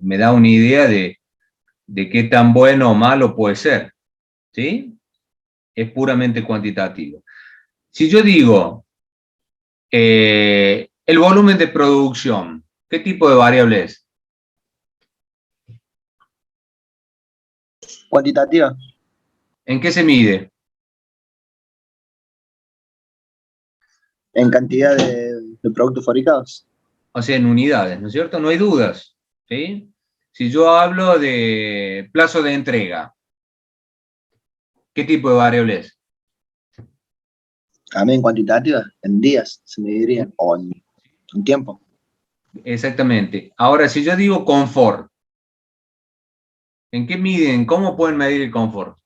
me da una idea de qué tan bueno o malo puede ser, ¿sí? Es puramente cuantitativo. Si yo digo el volumen de producción, ¿qué tipo de variable es? Cuantitativa, ¿En qué se mide? en cantidad de productos fabricados. O sea, en unidades, ¿no es cierto? No hay dudas, ¿sí? Si yo hablo de plazo de entrega, ¿qué tipo de variable es? También cuantitativa, en días se mediría, o en tiempo. Exactamente. Ahora, si yo digo confort, ¿en qué miden? ¿Cómo pueden medir el confort?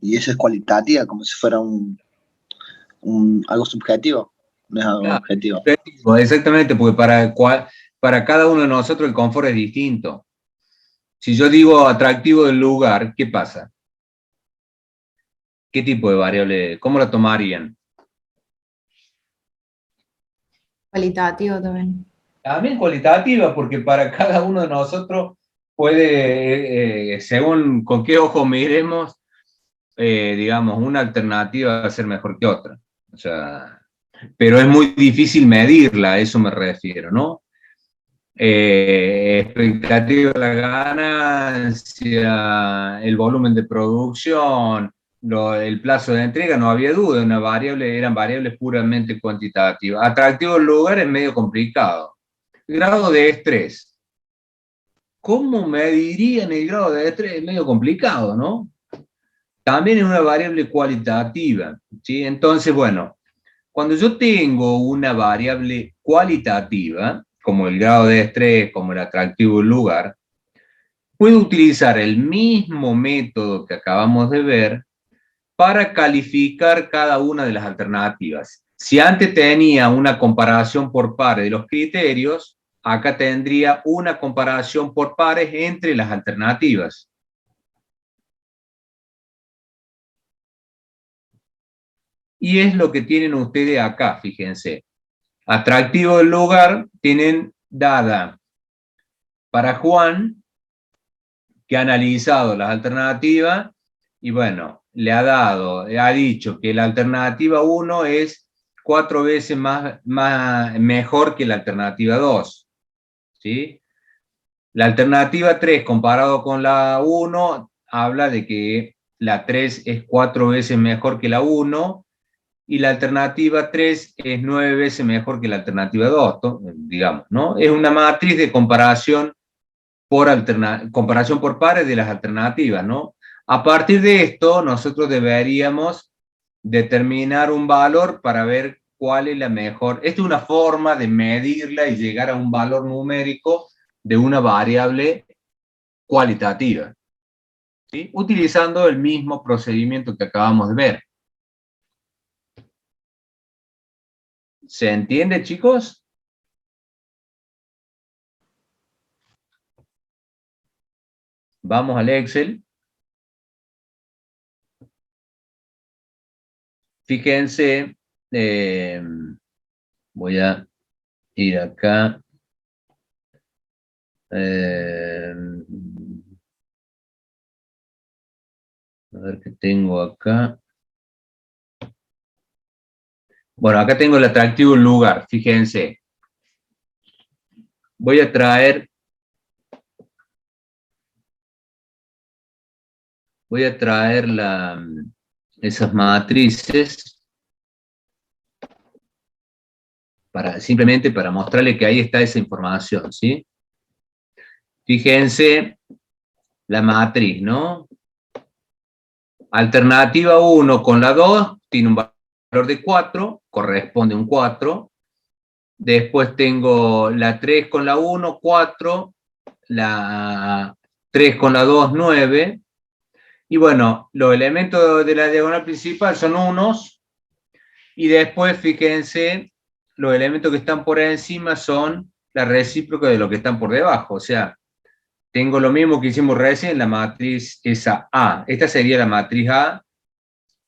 Y eso es cualitativa, como si fuera algo subjetivo, no es algo Claro, objetivo. exactamente, porque para cada uno de nosotros el confort es distinto. Si yo digo atractivo del lugar, ¿qué pasa? ¿Qué tipo de variable? ¿Cómo la tomarían? Cualitativo también. También cualitativa, porque para cada uno de nosotros puede, según con qué ojo miremos, digamos, una alternativa va a ser mejor que otra. O sea, pero es muy difícil medirla, a eso me refiero, ¿no? Expectativa de la ganancia, el volumen de producción, el plazo de entrega, no había duda, eran variables puramente cuantitativas. Atractivo del lugar es medio complicado. Grado de estrés. ¿Cómo medirían el grado de estrés? Es medio complicado, ¿no? También es una variable cualitativa, ¿sí? Entonces, bueno, cuando yo tengo una variable cualitativa, como el grado de estrés, como el atractivo del lugar, puedo utilizar el mismo método que acabamos de ver para calificar cada una de las alternativas. Si antes tenía una comparación por pares de los criterios, acá tendría una comparación por pares entre las alternativas. Y es lo que tienen ustedes acá, fíjense. Atractivo del lugar, tienen dada para Juan, que ha analizado las alternativas, y bueno, ha dicho que la alternativa 1 es 4 veces mejor que la alternativa 2, ¿sí? La alternativa 3 comparado con la 1 habla de que la 3 es 4 veces mejor que la 1 y la alternativa 3 es 9 veces mejor que la alternativa 2, digamos, ¿no? Es una matriz de comparación comparación por pares de las alternativas, ¿no? A partir de esto, nosotros deberíamos determinar un valor para ver cuál es la mejor. Esta es una forma de medirla y llegar a un valor numérico de una variable cualitativa, ¿sí? Utilizando el mismo procedimiento que acabamos de ver. ¿Se entiende, chicos? Vamos al Excel. Fíjense, voy a ir acá. A ver qué tengo acá. Bueno, acá tengo el atractivo del lugar, fíjense. Voy a traer esas matrices simplemente para mostrarle que ahí está esa información, ¿sí? Fíjense la matriz, ¿no? Alternativa 1 con la 2 tiene un valor de 4, corresponde a un 4. Después tengo la 3 con la 1, 4. La 3 con la 2, 9. Y bueno, los elementos de la diagonal principal son unos. Y después, fíjense, los elementos que están por encima son la recíproca de lo que están por debajo. O sea, tengo lo mismo que hicimos recién en la matriz esa A. Esta sería la matriz A,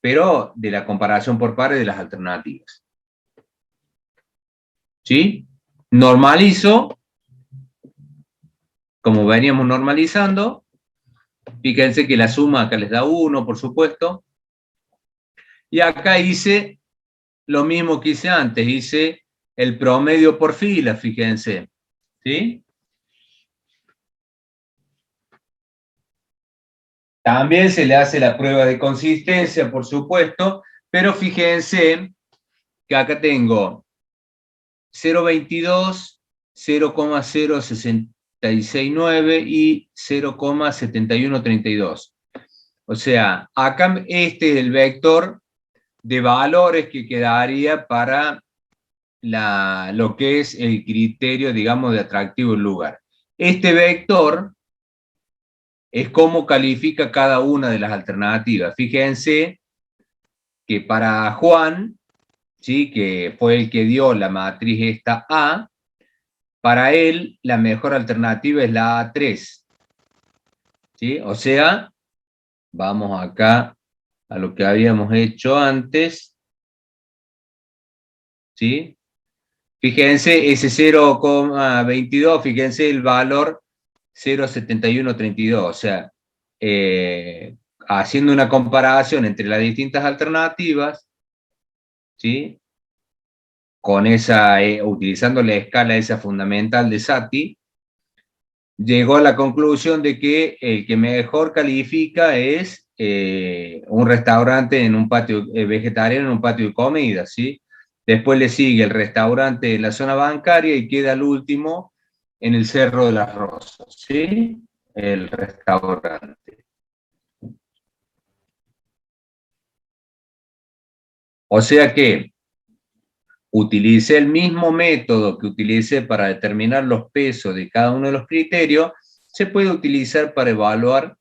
pero de la comparación por pares de las alternativas. ¿Sí? Normalizo, como veníamos normalizando. Fíjense que la suma acá les da 1, por supuesto. Y acá hice lo mismo que hice antes, hice el promedio por fila, fíjense. ¿Sí? También se le hace la prueba de consistencia, por supuesto, pero fíjense que acá tengo 0,22, 0,0669 y 0,7132. O sea, acá este es el vector de valores que quedaría para lo que es el criterio, digamos, de atractivo del lugar. Este vector es cómo califica cada una de las alternativas. Fíjense que para Juan, ¿sí?, que fue el que dio la matriz esta A, para él la mejor alternativa es la A3. ¿Sí? O sea, vamos acá a lo que habíamos hecho antes. ¿Sí? Fíjense, ese 0,22, fíjense el valor 0,7132. O sea, haciendo una comparación entre las distintas alternativas, ¿sí?, con esa, utilizando la escala esa fundamental de Sati, llegó a la conclusión de que el que mejor califica es un restaurante en un patio vegetariano, en un patio de comida, ¿sí? Después le sigue el restaurante en la zona bancaria y queda el último en el Cerro de las Rosas, ¿sí? El restaurante. O sea que utilicé el mismo método que utilicé para determinar los pesos de cada uno de los criterios, se puede utilizar para evaluar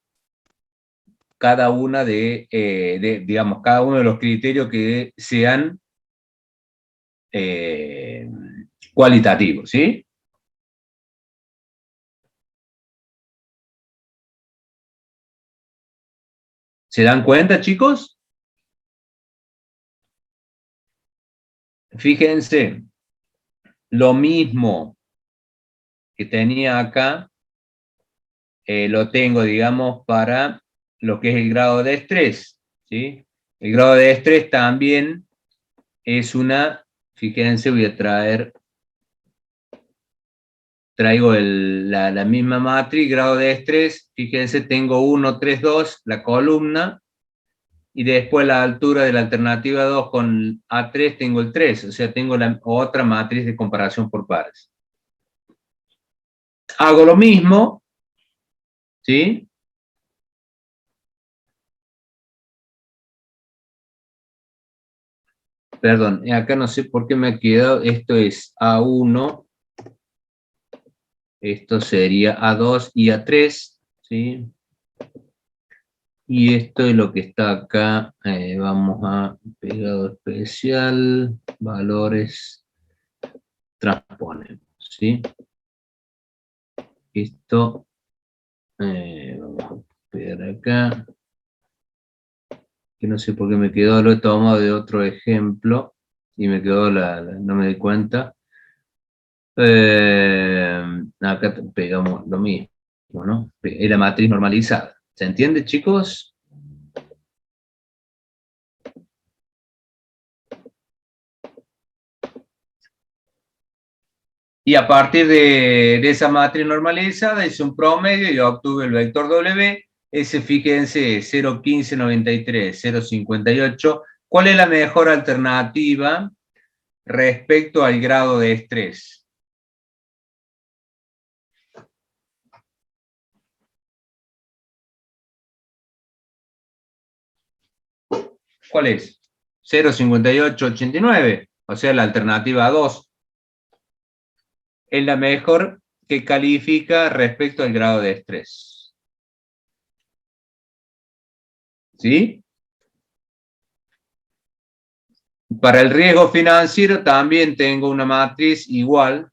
cada una digamos, cada uno de los criterios que sean cualitativos, ¿sí? ¿Se dan cuenta, chicos? Fíjense, lo mismo que tenía acá, lo tengo, digamos, para lo que es el grado de estrés, ¿sí? El grado de estrés también es fíjense, voy a traigo la misma matriz, grado de estrés, fíjense, tengo 1, 3, 2, la columna, y después la altura de la alternativa 2 con A3 tengo el 3, o sea, tengo la otra matriz de comparación por pares. Hago lo mismo, ¿sí? Perdón, acá no sé por qué me ha quedado, esto es A1, esto sería A2 y A3, ¿sí? Y esto es lo que está acá, vamos a pegado especial, valores, transponemos, ¿sí? Esto, vamos a pegar acá, que no sé por qué me quedó, lo he tomado de otro ejemplo, y me quedó no me di cuenta. Acá pegamos lo mismo, ¿no? Es la matriz normalizada. ¿Se entiende, chicos? Y a partir de esa matriz normalizada hice un promedio y obtuve el vector W. Ese, fíjense, 0,1593, 0,58. ¿Cuál es la mejor alternativa respecto al grado de estrés? ¿Cuál es? 0,5889, o sea, la alternativa 2. Es la mejor que califica respecto al grado de estrés. ¿Sí? Para el riesgo financiero también tengo una matriz igual.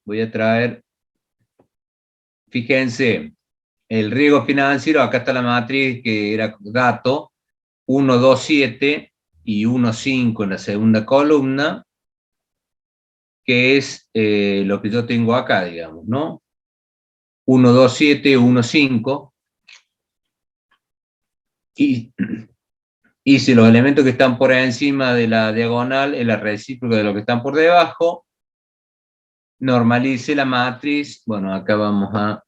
Voy a traer, fíjense, el riesgo financiero, acá está la matriz que era dato, 1, 2, 7 y 1, 5 en la segunda columna, que es lo que yo tengo acá, digamos, ¿no? 1, 2, 7, 1, 5. Y si los elementos que están por encima de la diagonal es la recíproca de los que están por debajo, normalice la matriz. Bueno, acá vamos a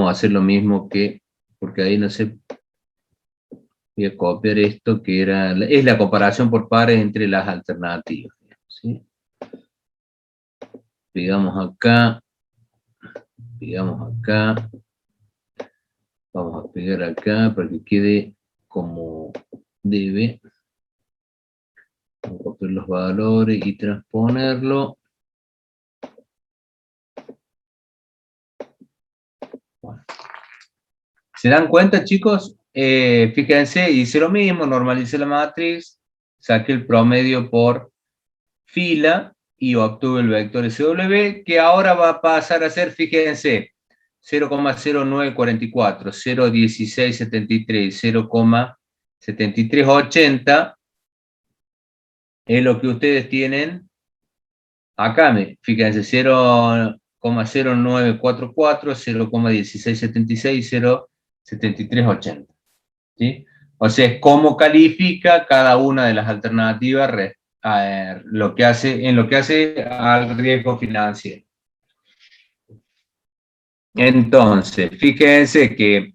hacer lo mismo que, porque ahí no sé, voy a copiar esto que es la comparación por pares entre las alternativas, ¿sí? Pegamos acá, vamos a pegar acá para que quede como debe. Vamos a copiar los valores y transponerlo. Bueno. ¿Se dan cuenta, chicos? Fíjense, hice lo mismo, normalicé la matriz, saqué el promedio por fila y obtuve el vector SW, que ahora va a pasar a ser, fíjense, 0,0944, 0,1673, 0,7380, es lo que ustedes tienen acá, fíjense, 0,0944, 0,1676, 0,7380. ¿Sí? O sea, es cómo califica cada una de las alternativas en lo que hace al riesgo financiero. Entonces, fíjense que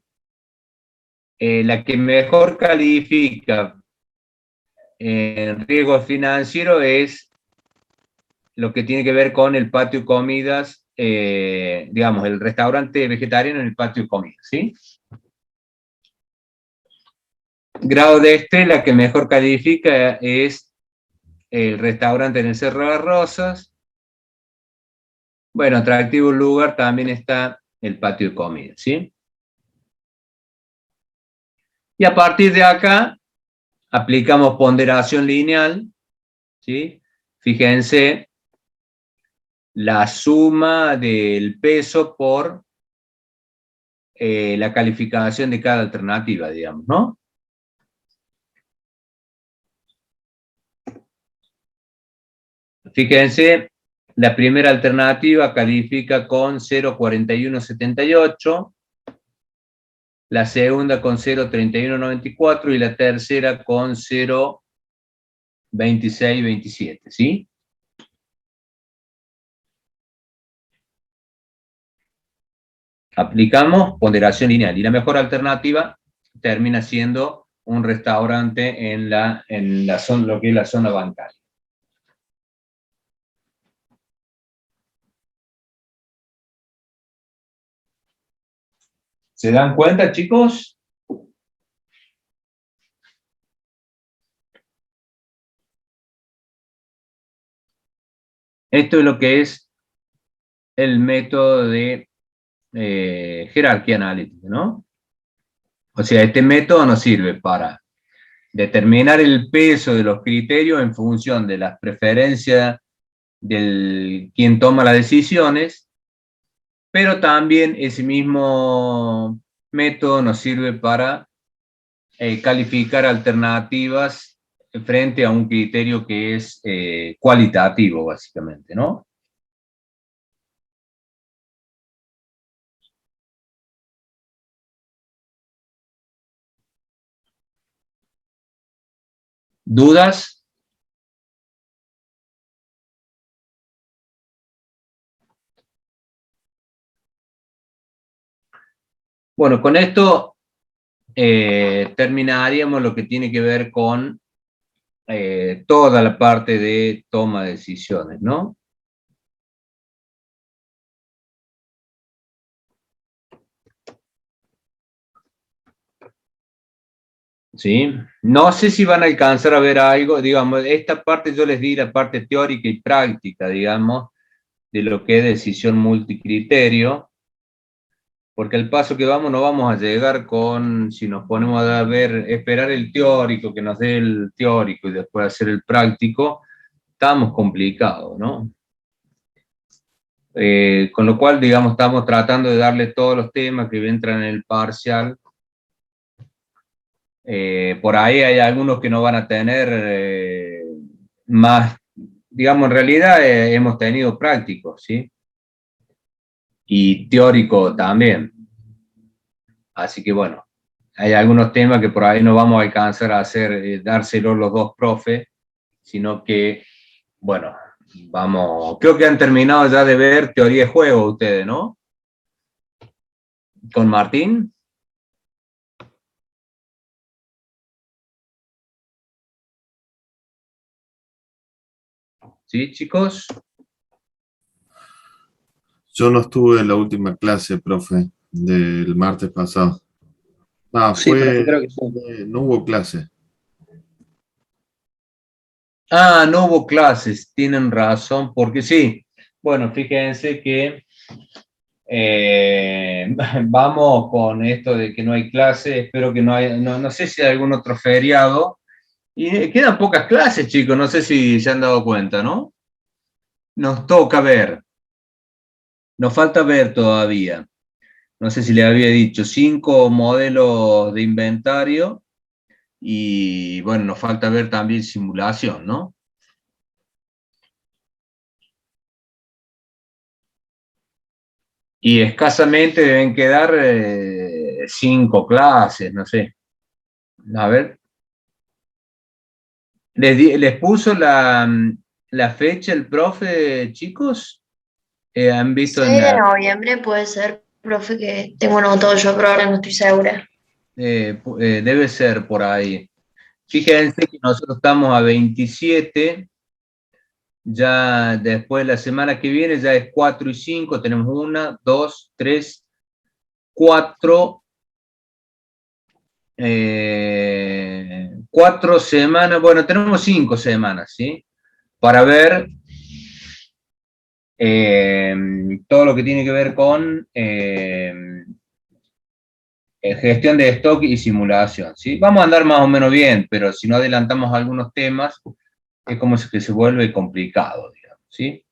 la que mejor califica en riesgo financiero es lo que tiene que ver con el patio comidas, digamos, el restaurante vegetariano en el patio comidas, ¿sí? Grado de estrés, la que mejor califica es el restaurante en el Cerro de las Rosas. Bueno, atractivo lugar también está el patio de comida, ¿sí? Y a partir de acá, aplicamos ponderación lineal, ¿sí? Fíjense, la suma del peso por la calificación de cada alternativa, digamos, ¿no? Fíjense, la primera alternativa califica con 0,4178, la segunda con 0,3194 y la tercera con 0,2627, ¿sí? Aplicamos ponderación lineal y la mejor alternativa termina siendo un restaurante en la zona, lo que es la zona bancaria. ¿Se dan cuenta, chicos? Esto es lo que es el método de jerarquía analítica, ¿no? O sea, este método nos sirve para determinar el peso de los criterios en función de las preferencias del quien toma las decisiones, pero también ese mismo método nos sirve para calificar alternativas frente a un criterio que es cualitativo, básicamente, ¿no? ¿Dudas? Bueno, con esto terminaríamos lo que tiene que ver con toda la parte de toma de decisiones, ¿no? ¿sí? No sé si van a alcanzar a ver algo, digamos, esta parte yo les di la parte teórica y práctica, digamos, de lo que es decisión multicriterio, porque al paso que vamos no vamos a llegar con, si nos ponemos a ver, esperar el teórico, que nos dé el teórico y después hacer el práctico, estamos complicados, ¿no? Con lo cual, digamos, estamos tratando de darle todos los temas que entran en el parcial. Por ahí hay algunos que no van a tener más, digamos, en realidad hemos tenido prácticos, ¿sí? Y teórico también. Así que bueno, hay algunos temas que por ahí no vamos a alcanzar a hacer, dárselos los dos profes, sino que, bueno, vamos, creo que han terminado ya de ver teoría de juego ustedes, ¿no? Con Martín. ¿Sí, chicos? Yo no estuve en la última clase, profe, del martes pasado. Ah, Sí, profe, creo que sí. no hubo clase. Ah, no hubo clases, tienen razón, porque sí. Bueno, fíjense que vamos con esto de que no hay clase, espero que no haya, no sé si hay algún otro feriado. Y quedan pocas clases, chicos, no sé si se han dado cuenta, ¿no? Nos toca ver, nos falta ver todavía. No sé si le había dicho, 5 modelos de inventario y bueno, nos falta ver también simulación, ¿no? Y escasamente deben quedar 5 clases, no sé. A ver. ¿Les puso la fecha el profe, chicos? ¿Han visto 6 en de la... noviembre puede ser, profe, que tengo anotado yo, pero ahora no estoy segura. debe ser por ahí. Fíjense que nosotros estamos a 27, ya después la semana que viene ya es 4 y 5, tenemos 1, 2, 3, 4, 4 semanas, bueno, tenemos 5 semanas, ¿sí? Para ver todo lo que tiene que ver con gestión de stock y simulación, ¿sí? Vamos a andar más o menos bien, pero si no adelantamos algunos temas, es como que se vuelve complicado, digamos, ¿sí?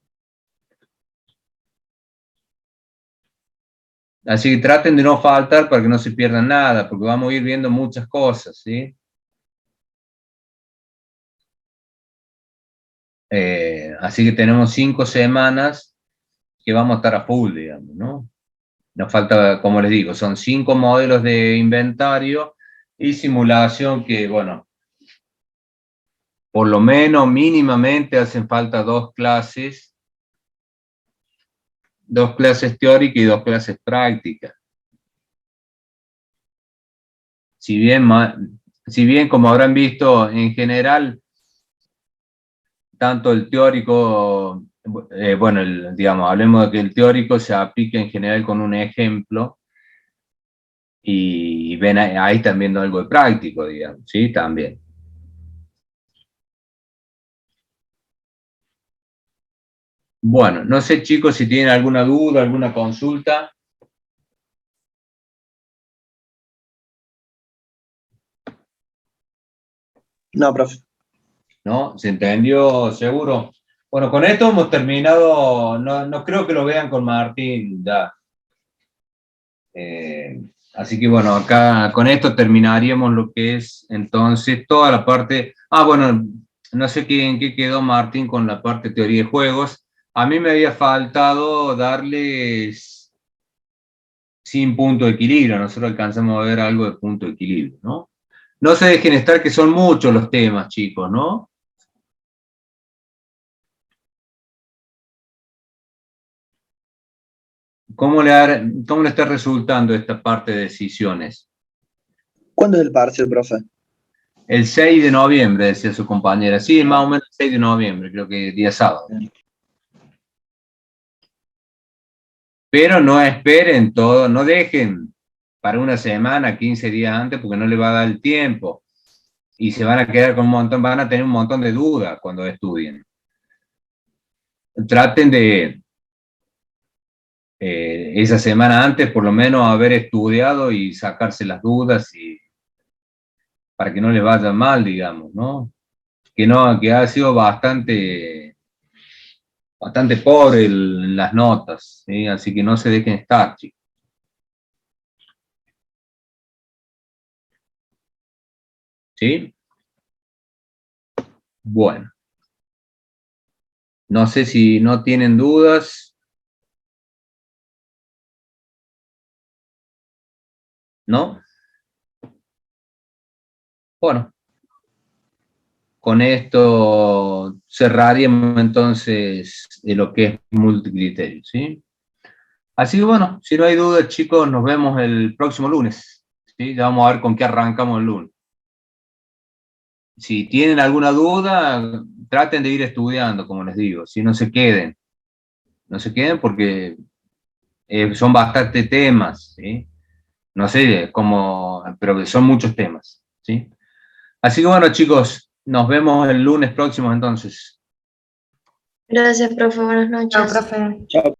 Así que traten de no faltar para que no se pierdan nada, porque vamos a ir viendo muchas cosas, ¿sí? Así que tenemos 5 semanas que vamos a estar a full, digamos, ¿no? Nos falta, como les digo, son 5 modelos de inventario y simulación que, bueno, por lo menos mínimamente hacen falta 2 clases teóricas y 2 clases prácticas. Si bien, como habrán visto, en general, tanto el teórico, bueno, digamos, hablemos de que el teórico se aplica en general con un ejemplo, y ven ahí están viendo algo de práctico, digamos, ¿sí? También. Bueno, no sé, chicos, si tienen alguna duda, alguna consulta. No, profe. ¿No? ¿Se entendió seguro? Bueno, con esto hemos terminado, no creo que lo vean con Martín ya. Así que bueno, acá con esto terminaríamos lo que es entonces toda la parte. Ah, bueno, no sé en qué quedó Martín con la parte de teoría de juegos. A mí me había faltado darles sin punto de equilibrio, nosotros alcanzamos a ver algo de punto de equilibrio, ¿no? No se dejen estar que son muchos los temas, chicos, ¿no? ¿Cómo le está resultando esta parte de decisiones? ¿Cuándo es el parcial, profe? El 6 de noviembre, decía su compañera. Sí, más o menos el 6 de noviembre, creo que día sábado. Pero no esperen todo, no dejen para una semana, 15 días antes, porque no le va a dar el tiempo. y se van a quedar con un montón, van a tener un montón de dudas cuando estudien. Traten de, esa semana antes, por lo menos, haber estudiado y sacarse las dudas y para que no les vaya mal, digamos, ¿no? Que ha sido bastante pobre en las notas, ¿sí? Así que no se dejen estar, chicos. ¿Sí? Bueno. No sé si no tienen dudas. ¿No? Bueno. Con esto cerraríamos entonces de lo que es multicriterio, ¿sí? Así que bueno, si no hay dudas, chicos, nos vemos el próximo lunes, ¿sí? Ya vamos a ver con qué arrancamos el lunes. Si tienen alguna duda, traten de ir estudiando, como les digo, si no se queden. No se queden porque son bastantes temas, ¿sí? No sé cómo, pero son muchos temas, ¿sí? Así que bueno, chicos, nos vemos el lunes próximo entonces. Gracias, profe. Buenas Chao, noches. profe. Chao.